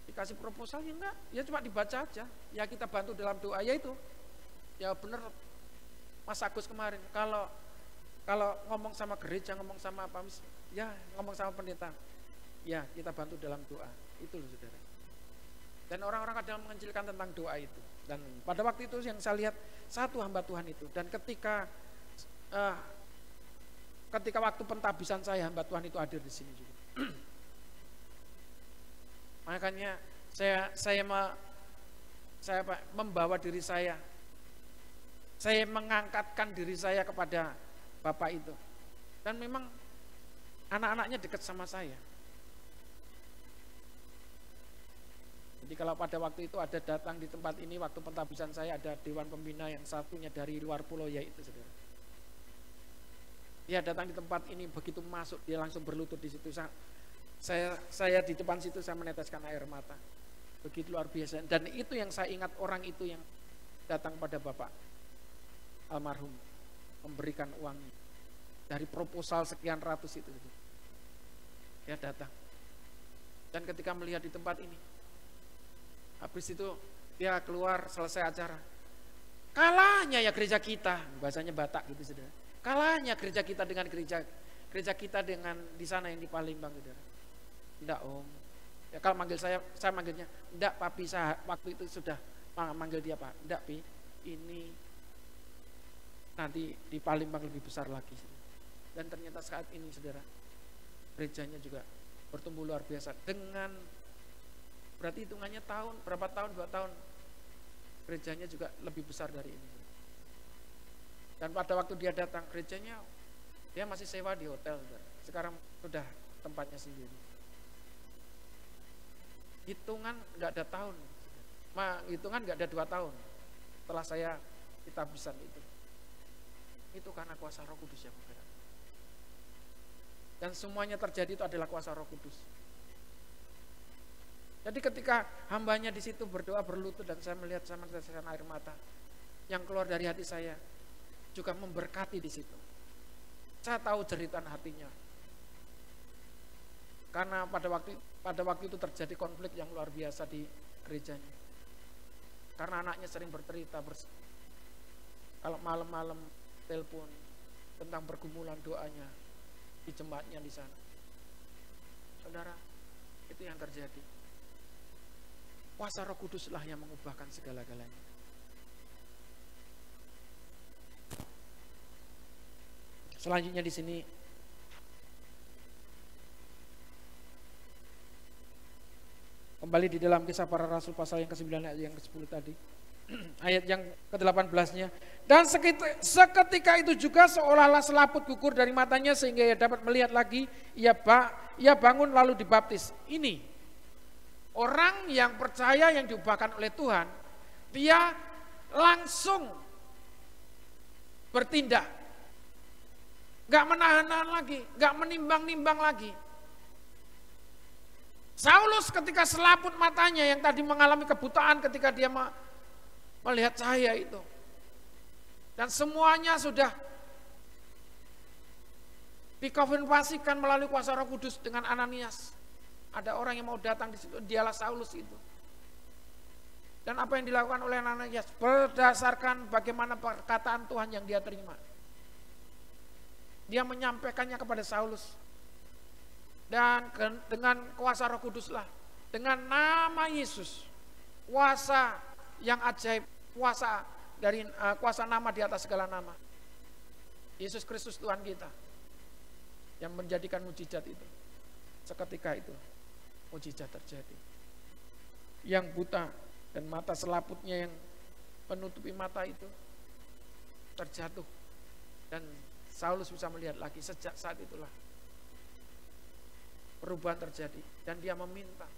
Dikasih proposal ya enggak, ya cuma dibaca aja. Ya kita bantu dalam doa, ya itu. Ya benar Mas Agus kemarin, kalau ngomong sama gereja, ngomong sama apa, ya ngomong sama pendeta, ya kita bantu dalam doa, itu loh saudara. Dan orang-orang kadang mengecilkan tentang doa itu. Dan pada waktu itu yang saya lihat satu hamba Tuhan itu. Dan ketika waktu pentabisan saya, hamba Tuhan itu hadir di sini juga. Makanya saya membawa diri saya mengangkatkan diri saya kepada Bapak itu. Dan memang anak-anaknya dekat sama saya. Jadi kalau pada waktu itu ada datang di tempat ini, waktu pentabisan saya ada dewan pembina yang satunya dari luar pulau, yaitu saudara. Dia datang di tempat ini, begitu masuk dia langsung berlutut di situ. Saya di depan situ saya meneteskan air mata. Begitu luar biasa. Dan itu yang saya ingat, orang itu yang datang pada Bapak almarhum memberikan uang dari proposal sekian ratus itu. Dia datang. Dan ketika melihat di tempat ini, habis itu dia keluar selesai acara. Kalahnya ya gereja kita, bahasanya Batak gitu saudara. Kalahnya gereja kita dengan gereja kita dengan di sana yang di Palembang saudara. Enggak om. Ya kalau manggil saya manggilnya enggak papi, saya waktu itu sudah manggil dia Pak. Enggak pi, ini nanti di Palembang lebih besar lagi. Dan ternyata saat ini saudara, gerejanya juga bertumbuh luar biasa dengan berarti hitungannya berapa tahun, 2 tahun, gerejanya juga lebih besar dari ini. Dan pada waktu dia datang gerejanya, dia masih sewa di hotel, sekarang sudah tempatnya sendiri. Hitungan nggak ada tahun, hitungan nggak ada 2 tahun setelah saya pitabisan itu karena kuasa Roh Kudus yang bergerak. Dan semuanya terjadi itu adalah kuasa Roh Kudus. Jadi ketika hambanya di situ berdoa berlutut dan saya melihat, saya meneteskan air mata, yang keluar dari hati saya juga memberkati di situ. Saya tahu jeritan hatinya. Karena pada waktu itu terjadi konflik yang luar biasa di gerejanya. Karena anaknya sering bercerita, kalau malam-malam telepon tentang pergumulan doanya di jemaatnya di sana. Saudara, itu yang terjadi. Kuasa Roh Kuduslah yang mengubahkan segala-galanya. Selanjutnya di sini kembali di dalam Kisah Para Rasul pasal yang ke-9 ayat yang ke-10 tadi. Ayat yang ke-18-nya. Dan seketika itu juga seolah-olah selaput gugur dari matanya sehingga ia dapat melihat lagi. Ia bangun lalu dibaptis. Ini orang yang percaya, yang diubahkan oleh Tuhan, dia langsung bertindak. Gak menahan-nahan lagi, gak menimbang-nimbang lagi. Saulus ketika selaput matanya yang tadi mengalami kebutaan ketika dia melihat cahaya itu. Dan semuanya sudah dikonfirmasikan melalui kuasa Roh Kudus dengan Ananias. Ada orang yang mau datang di situ, dialah Saulus itu. Dan apa yang dilakukan oleh Ananias berdasarkan bagaimana perkataan Tuhan yang dia terima. Dia menyampaikannya kepada Saulus. Dan dengan kuasa Roh Kuduslah, dengan nama Yesus, kuasa yang ajaib, kuasa dari kuasa nama di atas segala nama. Yesus Kristus Tuhan kita yang menjadikan mujizat itu. Seketika itu mujizat terjadi. Yang buta dan mata selaputnya yang menutupi mata itu terjatuh, dan Saulus bisa melihat lagi. Sejak saat itulah perubahan terjadi, dan dia meminta,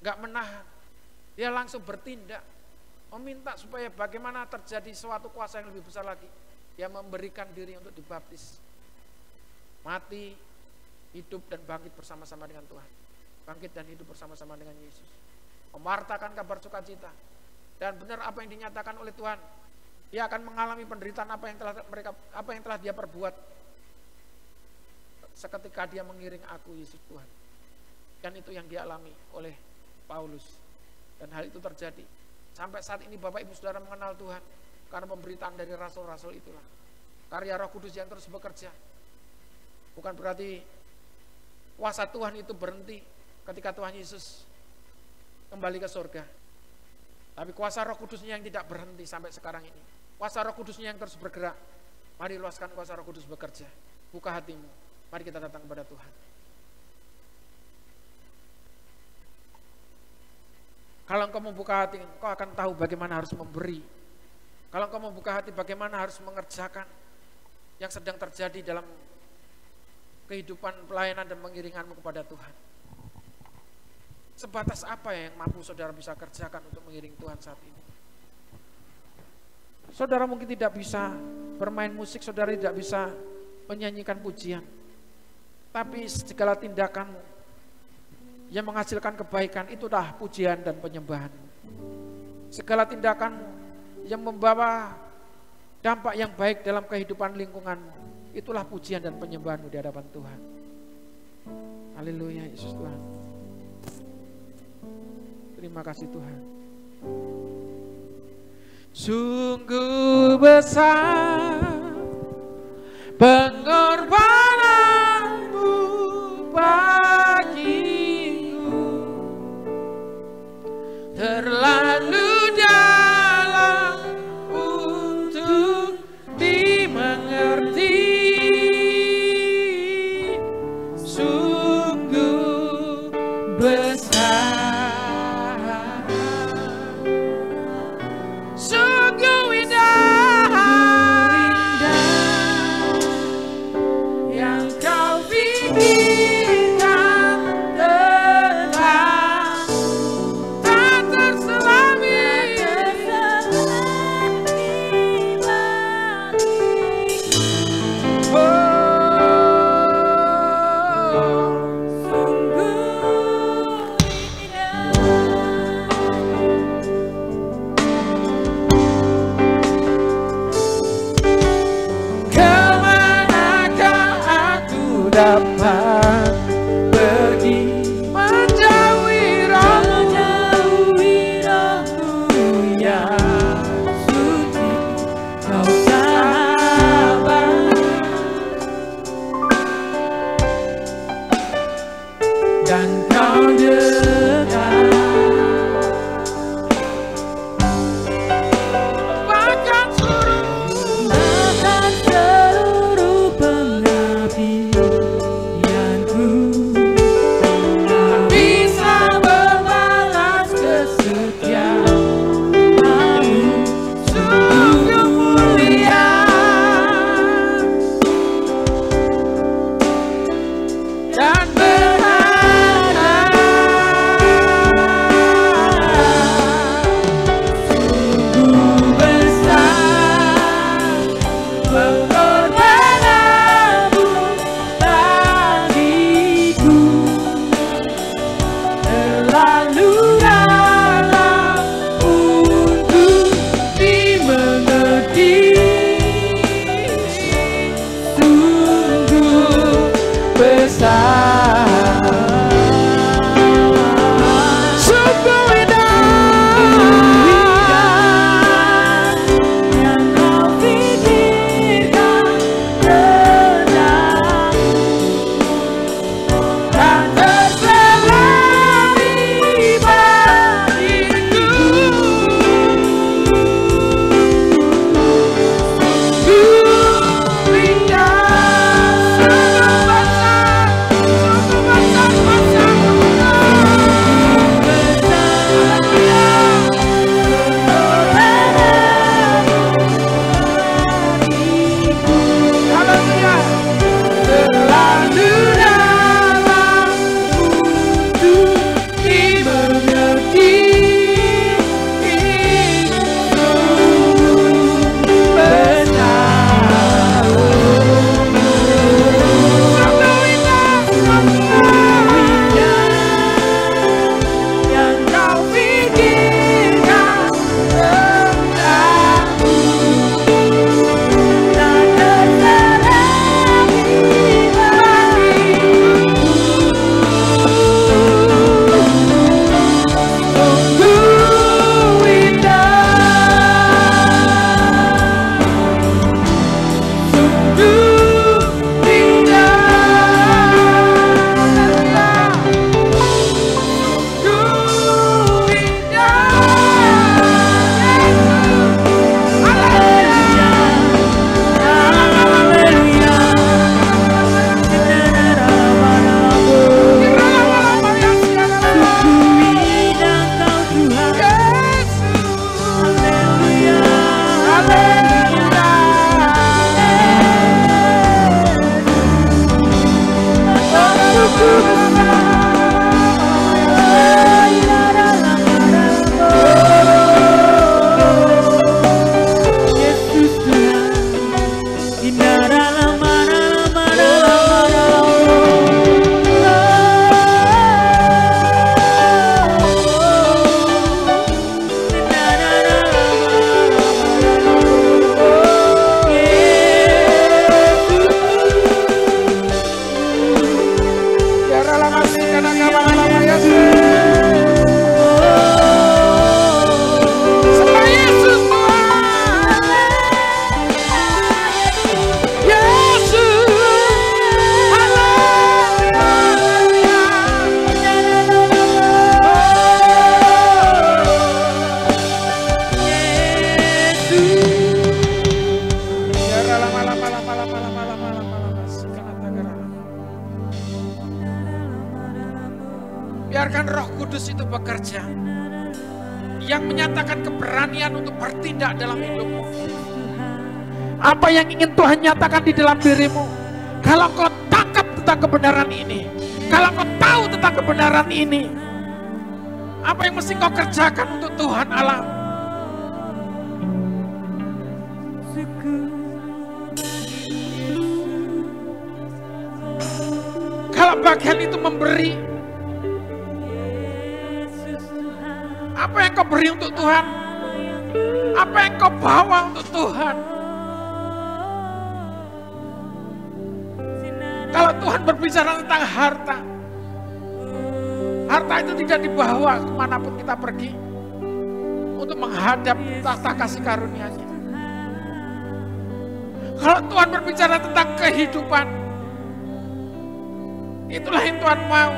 gak menahan, dia langsung bertindak, meminta supaya bagaimana terjadi suatu kuasa yang lebih besar lagi. Dia memberikan diri untuk dibaptis, mati, hidup dan bangkit bersama-sama dengan Tuhan, bangkit dan hidup bersama-sama dengan Yesus, mewartakan kabar sukacita. Dan benar apa yang dinyatakan oleh Tuhan, dia akan mengalami penderitaan apa yang telah dia perbuat seketika dia mengiring aku, Yesus Tuhan. Dan itu yang dialami oleh Paulus, dan hal itu terjadi sampai saat ini. Bapak Ibu Saudara mengenal Tuhan karena pemberitaan dari rasul-rasul itulah, karya Roh Kudus yang terus bekerja. Bukan berarti kuasa Tuhan itu berhenti ketika Tuhan Yesus kembali ke surga, tapi kuasa Roh Kudusnya yang tidak berhenti sampai sekarang ini. Kuasa Roh Kudusnya yang terus bergerak. Mari luaskan kuasa Roh Kudus bekerja. Buka hatimu, mari kita datang kepada Tuhan. Kalau engkau membuka hati, engkau akan tahu bagaimana harus memberi. Kalau engkau membuka hati, bagaimana harus mengerjakan yang sedang terjadi dalam kehidupan pelayanan dan pengiringanmu kepada Tuhan. Sebatas apa yang mampu saudara bisa kerjakan untuk mengiring Tuhan saat ini? Saudara mungkin tidak bisa bermain musik, saudara tidak bisa menyanyikan pujian, tapi segala tindakanmu yang menghasilkan kebaikan, itulah pujian dan penyembahan. Segala tindakanmu yang membawa dampak yang baik dalam kehidupan lingkunganmu, itulah pujian dan penyembahanmu di hadapan Tuhan. Haleluya, Yesus Tuhan. Terima kasih Tuhan. Sungguh besar pengorbananmu bagiku, terlalu dalam untuk dimengerti. Sungguh besar, sungguh indah yang kau pikirkan tentang tak terselami dapat pergi menjauhi rohmu yang suci. Kau sabar dan kau dekat, bahkan seluruh pengabdian Biarkan Roh Kudus itu bekerja, yang menyatakan keberanian untuk bertindak dalam hidupmu. Apa yang ingin Tuhan nyatakan di dalam dirimu, kalau kau tangkap tentang kebenaran ini, kalau kau tahu tentang kebenaran ini, apa yang mesti kau kerjakan untuk Tuhan Allah? Kalau bagian itu memberi, apa yang kau beri untuk Tuhan? Apa yang kau bawa untuk Tuhan? Kalau Tuhan berbicara tentang harta, harta itu tidak dibawa kemanapun kita pergi untuk menghadap tahta kasih karunia-Nya. Kalau Tuhan berbicara tentang kehidupan, itulah yang Tuhan mau.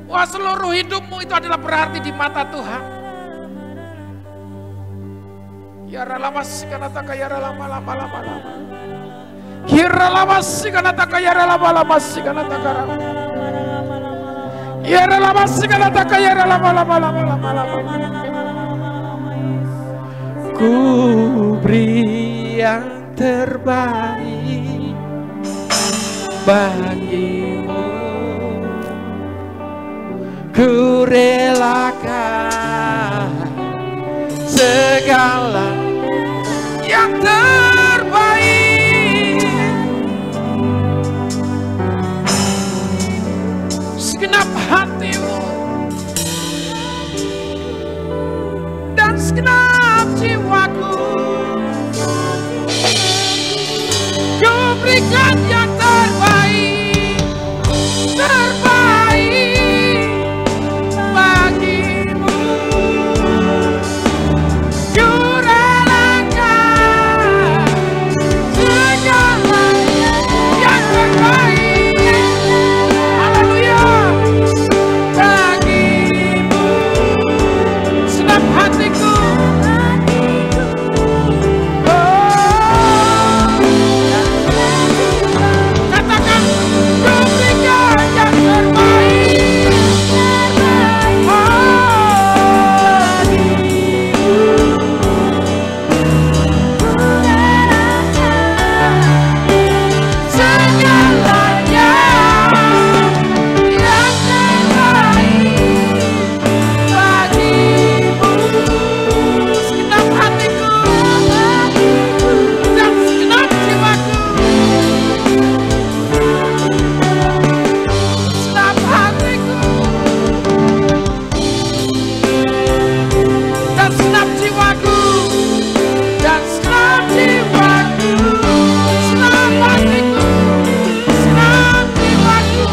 Wah, seluruh hidupmu itu adalah berarti di mata Tuhan. Ya ralamas kanataka ya ralama-lama. Ya ralamas kanataka ya ralama-lama kanataka. Ya ralamas kanataka ya ralama-lama. Ku beri yang terbaik bagimu. Ku relakan segala yang terbaik, segenap hatimu dan segenap jiwaku. Ku berikan yang terbaik, bagimu. Ku relakan segala yang terbaik, haleluya, bagimu. Senap hatiku, katakan ku berikan yang terbaik, segalanya yang terbaik bagimu. Segenap hatiku dan segenap jiwaku, segenap hatiku dan segenap jiwaku, dan segenap jiwaku, segenap hatiku, segenap jiwaku.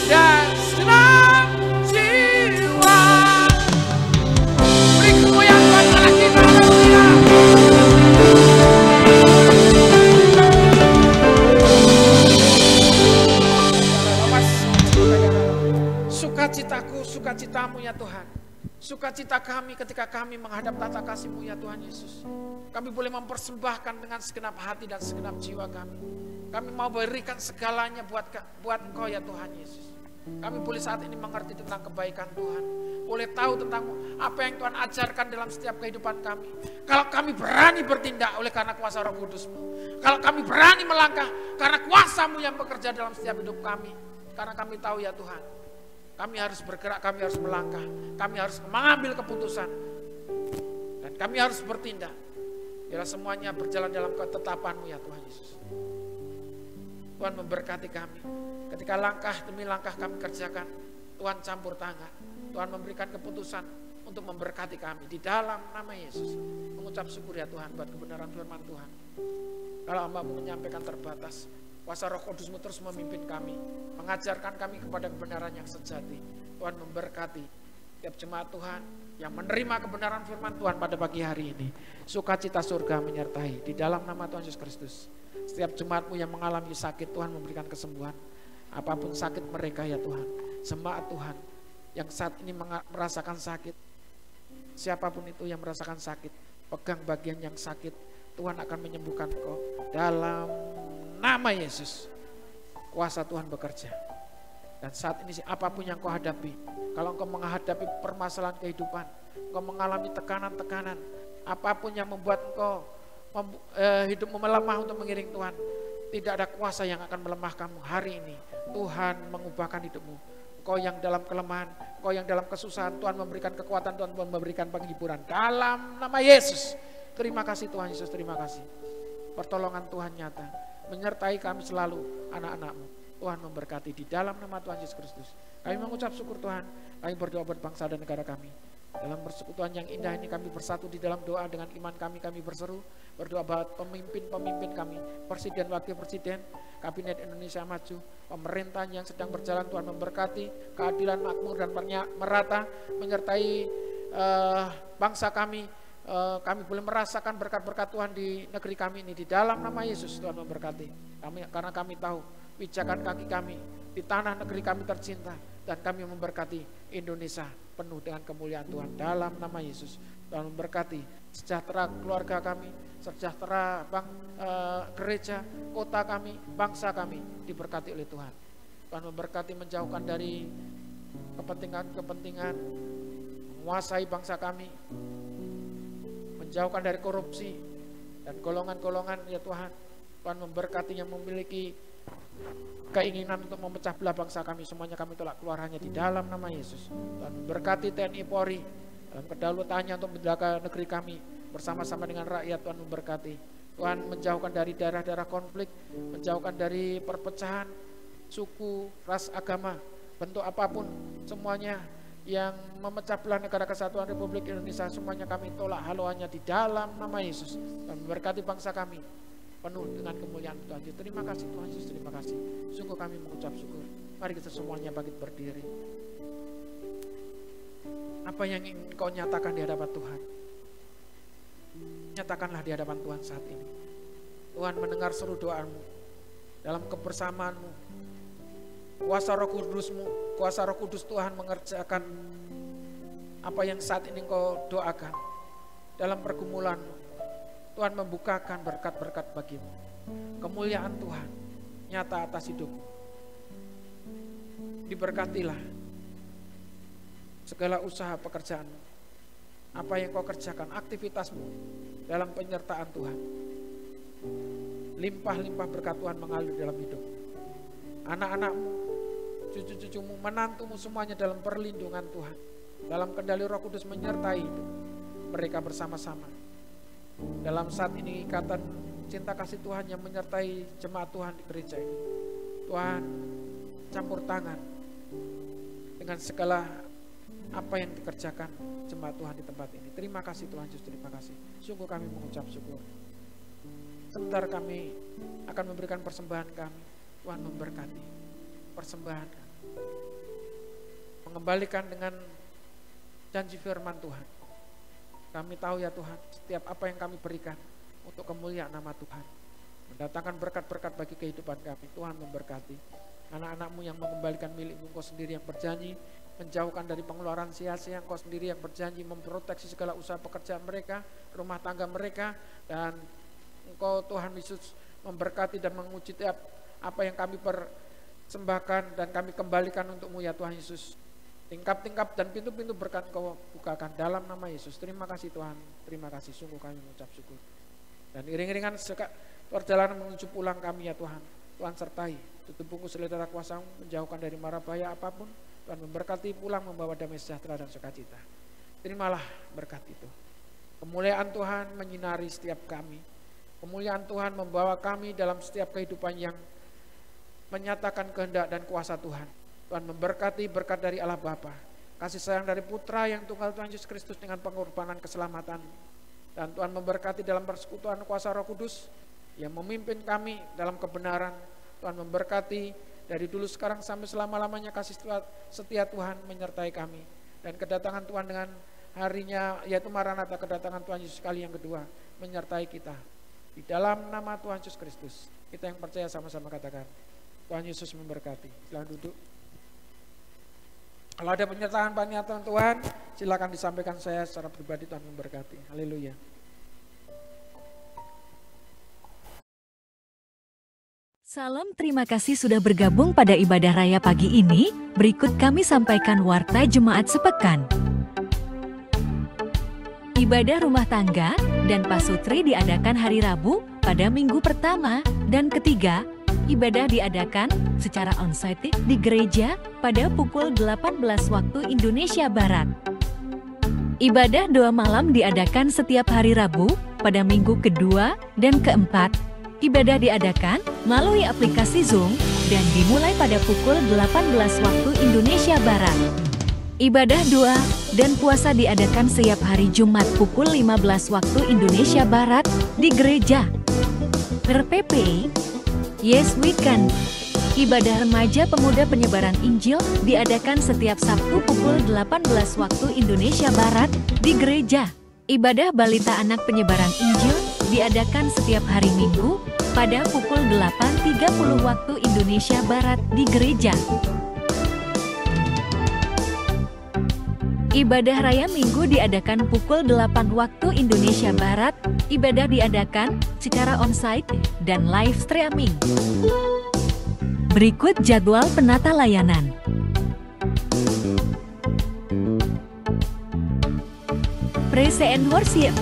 Dan segenap jiwa. Beri kemuliaan Tuhan kepada kita, haleluya. Sukacitaku, sukacitamu ya Tuhan. Sukacita kami ketika kami menghadap tata kasih-Mu ya Tuhan Yesus. Kami boleh mempersembahkan dengan segenap hati dan segenap jiwa kami. Kami mau berikan segalanya buat Engkau ya Tuhan Yesus. Kami boleh saat ini mengerti tentang kebaikan Tuhan. Boleh tahu tentang apa yang Tuhan ajarkan dalam setiap kehidupan kami. Kalau kami berani bertindak oleh karena kuasa Roh Kudus-Mu. Kalau kami berani melangkah karena kuasa-Mu yang bekerja dalam setiap hidup kami. Karena kami tahu ya Tuhan, kami harus bergerak, kami harus melangkah, kami harus mengambil keputusan, dan kami harus bertindak. Biarlah semuanya berjalan dalam ketetapan-Mu ya Tuhan Yesus. Tuhan memberkati kami. Ketika langkah demi langkah kami kerjakan, Tuhan campur tangan. Tuhan memberikan keputusan untuk memberkati kami. Di dalam nama Yesus, mengucap syukur ya Tuhan buat kebenaran firman Tuhan. Kalau hamba-Mu menyampaikan terbatas, kuasa Roh Kudus-Mu terus memimpin kami, mengajarkan kami kepada kebenaran yang sejati. Tuhan memberkati tiap jemaat Tuhan yang menerima kebenaran firman Tuhan pada pagi hari ini. Sukacita surga menyertai di dalam nama Tuhan Yesus Kristus. Setiap jemaat-Mu yang mengalami sakit, Tuhan memberikan kesembuhan. Apapun sakit mereka ya Tuhan, jemaat Tuhan yang saat ini merasakan sakit, siapapun itu yang merasakan sakit, pegang bagian yang sakit, Tuhan akan menyembuhkan engkau. Dalam nama Yesus, kuasa Tuhan bekerja. Dan saat ini apapun yang kau hadapi, kalau engkau menghadapi permasalahan kehidupan, engkau mengalami tekanan-tekanan, apapun yang membuat engkau hidupmu melemah untuk mengiring Tuhan, tidak ada kuasa yang akan melemahkanmu. Hari ini Tuhan mengubahkan hidupmu. Engkau yang dalam kelemahan, engkau yang dalam kesusahan, Tuhan memberikan kekuatan, Tuhan memberikan penghiburan. Dalam nama Yesus. Terima kasih Tuhan Yesus, terima kasih. Pertolongan Tuhan nyata menyertai kami selalu, anak-anak-Mu. Tuhan memberkati di dalam nama Tuhan Yesus Kristus. Kami mengucap syukur Tuhan. Kami berdoa buat bangsa dan negara kami. Dalam persekutuan yang indah ini kami bersatu di dalam doa dengan iman kami berseru. Berdoa buat pemimpin-pemimpin kami, Presiden, Wakil Presiden, Kabinet Indonesia Maju, pemerintahan yang sedang berjalan. Tuhan memberkati keadilan, makmur dan merata menyertai bangsa kami. Kami boleh merasakan berkat-berkat Tuhan di negeri kami ini. Di dalam nama Yesus Tuhan memberkati kami, karena kami tahu pijakan kaki kami di tanah negeri kami tercinta, dan kami memberkati Indonesia penuh dengan kemuliaan Tuhan. Dalam nama Yesus Tuhan memberkati sejahtera keluarga kami, sejahtera gereja, kota kami, bangsa kami diberkati oleh Tuhan. Tuhan memberkati, menjauhkan dari kepentingan-kepentingan menguasai bangsa kami, menjauhkan dari korupsi dan golongan-golongan ya Tuhan. Tuhan memberkati yang memiliki keinginan untuk memecah belah bangsa kami, semuanya kami tolak keluar hanya di dalam nama Yesus. Tuhan memberkati TNI Polri dalam kedaulatannya untuk menjaga negeri kami bersama-sama dengan rakyat. Tuhan memberkati. Tuhan menjauhkan dari daerah-daerah konflik, menjauhkan dari perpecahan suku, ras, agama, bentuk apapun, semuanya yang memecah belah negara kesatuan Republik Indonesia, semuanya kami tolak haluannya di dalam nama Yesus. Tuhan memberkati bangsa kami penuh dengan kemuliaan Tuhan Yesus. Terima kasih Tuhan Yesus, terima kasih. Sungguh kami mengucap syukur. Mari kita semuanya bangkit berdiri. Apa yang ingin kau nyatakan di hadapan Tuhan, nyatakanlah di hadapan Tuhan saat ini. Tuhan mendengar seru doamu. Dalam kebersamaanmu, kuasa Roh Kudusmu, kuasa Roh Kudus Tuhan mengerjakan apa yang saat ini kau doakan. Dalam pergumulanmu, Tuhan membukakan berkat-berkat bagimu. Kemuliaan Tuhan nyata atas hidupmu. Diberkatilah segala usaha pekerjaanmu, apa yang kau kerjakan, aktivitasmu dalam penyertaan Tuhan. Limpah-limpah berkat Tuhan mengalir dalam hidupmu. Anak-anakmu, cucu-cucumu, menantumu, semuanya dalam perlindungan Tuhan. Dalam kendali Roh Kudus menyertai hidup mereka bersama-sama. Dalam saat ini ikatan cinta kasih Tuhan yang menyertai jemaat Tuhan di gereja ini. Tuhan campur tangan dengan segala apa yang dikerjakan jemaat Tuhan di tempat ini. Terima kasih Tuhan Yesus, terima kasih. Sungguh kami mengucap syukur. Sebentar kami akan memberikan persembahan kami. Tuhan memberkati persembahan kami, mengembalikan dengan janji firman Tuhan. Kami tahu ya Tuhan, setiap apa yang kami berikan untuk kemuliaan nama Tuhan, mendatangkan berkat-berkat bagi kehidupan kami. Tuhan memberkati anak-anakmu yang mengembalikan milikmu, Engkau sendiri yang berjanji menjauhkan dari pengeluaran sia-sia, Engkau sendiri yang berjanji memproteksi segala usaha pekerjaan mereka, rumah tangga mereka, dan Engkau Tuhan Yesus memberkati dan menguji tiap apa yang kami persembahkan dan kami kembalikan untuk-Mu ya Tuhan Yesus. Tingkap-tingkap dan pintu-pintu berkat Kau bukakan dalam nama Yesus. Terima kasih Tuhan, terima kasih. Sungguh kami mengucap syukur. Dan iring-iringan perjalanan menuju pulang kami ya Tuhan, Tuhan sertai. Tutup bungkus selera kuasa-Mu, menjauhkan dari mara bahaya apapun. Tuhan memberkati pulang membawa damai sejahtera dan sukacita. Terimalah berkat itu. Kemuliaan Tuhan menyinari setiap kami. Kemuliaan Tuhan membawa kami dalam setiap kehidupan yang menyatakan kehendak dan kuasa Tuhan. Tuhan memberkati berkat dari Allah Bapa, kasih sayang dari Putra yang tunggal Tuhan Yesus Kristus dengan pengorbanan keselamatan. Dan Tuhan memberkati dalam persekutuan kuasa Roh Kudus yang memimpin kami dalam kebenaran. Tuhan memberkati dari dulu sekarang sampai selama-lamanya, kasih setia Tuhan menyertai kami. Dan kedatangan Tuhan dengan harinya yaitu Maranatha, kedatangan Tuhan Yesus kali yang kedua menyertai kita. Di dalam nama Tuhan Yesus Kristus, kita yang percaya sama-sama katakan, Tuhan Yesus memberkati. Silakan duduk. Kalau ada pernyataan Tuhan, silakan disampaikan saya secara pribadi. Tuhan memberkati. Haleluya. Salam, terima kasih sudah bergabung pada ibadah raya pagi ini. Berikut kami sampaikan warta jemaat sepekan. Ibadah rumah tangga dan pasutri diadakan hari Rabu pada minggu pertama dan ketiga. Ibadah diadakan secara onsite di gereja pada pukul 18 waktu Indonesia Barat. Ibadah doa malam diadakan setiap hari Rabu pada minggu kedua dan keempat. Ibadah diadakan melalui aplikasi Zoom dan dimulai pada pukul 18 waktu Indonesia Barat. Ibadah doa dan puasa diadakan setiap hari Jumat pukul 15 waktu Indonesia Barat di gereja. RPP Yes Weekend. Ibadah remaja pemuda penyebaran Injil diadakan setiap Sabtu pukul 18 waktu Indonesia Barat di gereja. Ibadah balita anak penyebaran Injil diadakan setiap hari Minggu pada pukul 8.30 waktu Indonesia Barat di gereja. Ibadah Raya Minggu diadakan pukul 8 waktu Indonesia Barat. Ibadah diadakan secara onsite dan live streaming. Berikut jadwal penata layanan. Praise and Worship,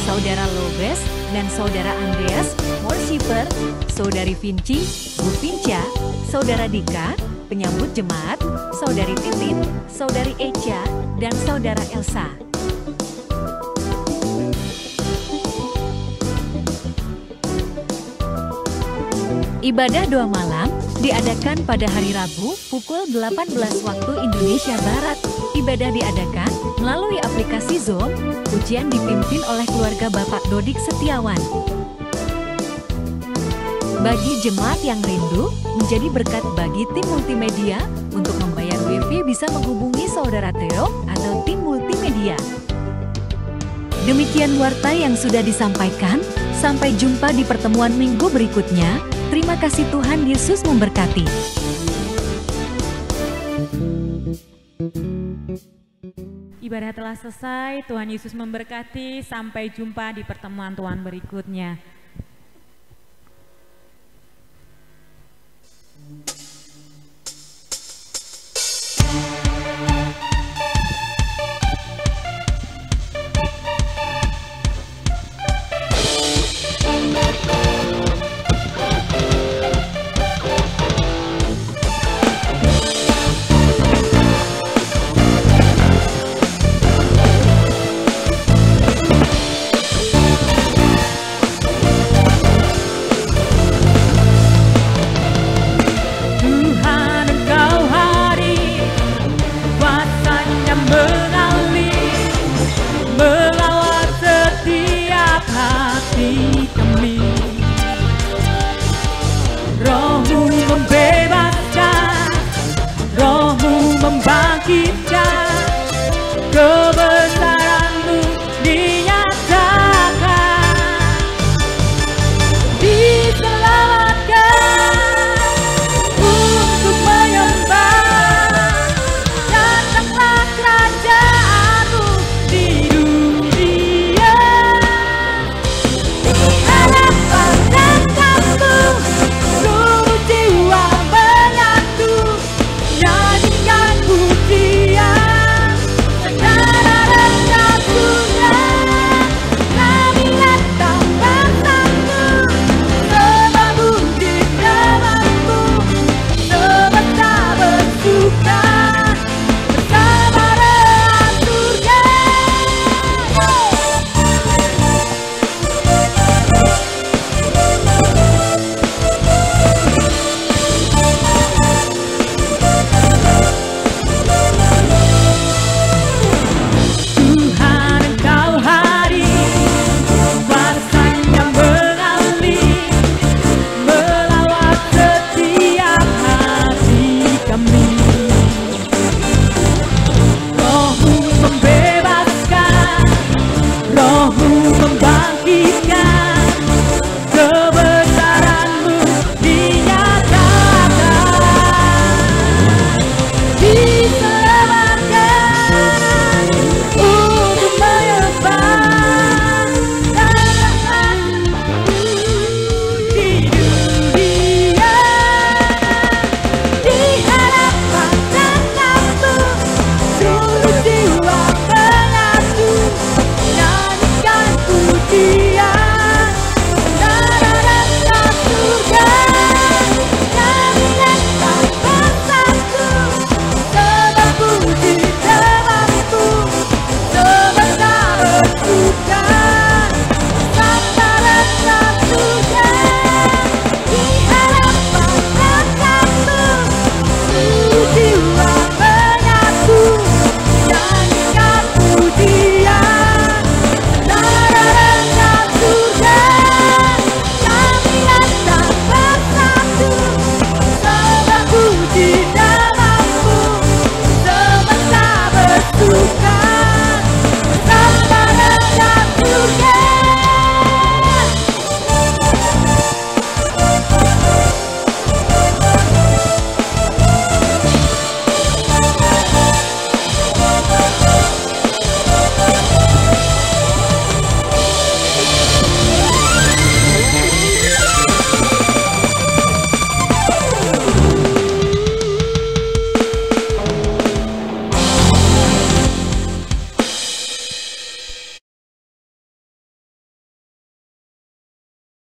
Saudara Lobes dan Saudara Andreas, worshiper, Saudari Vinci, Bu Vinca, Saudara Dika, penyambut jemaat, Saudari Titin, Saudari Echa, dan Saudara Elsa. Ibadah doa malam diadakan pada hari Rabu pukul 18 waktu Indonesia Barat. Ibadah diadakan melalui aplikasi Zoom. Ujian dipimpin oleh keluarga Bapak Dodik Setiawan. Bagi jemaat yang rindu menjadi berkat bagi tim multimedia, untuk membayar WiFi bisa menghubungi Saudara Theo atau tim multimedia. Demikian warta yang sudah disampaikan. Sampai jumpa di pertemuan minggu berikutnya. Terima kasih, Tuhan Yesus memberkati. Ibadah telah selesai, Tuhan Yesus memberkati. Sampai jumpa di pertemuan Tuhan berikutnya. Membangkitkan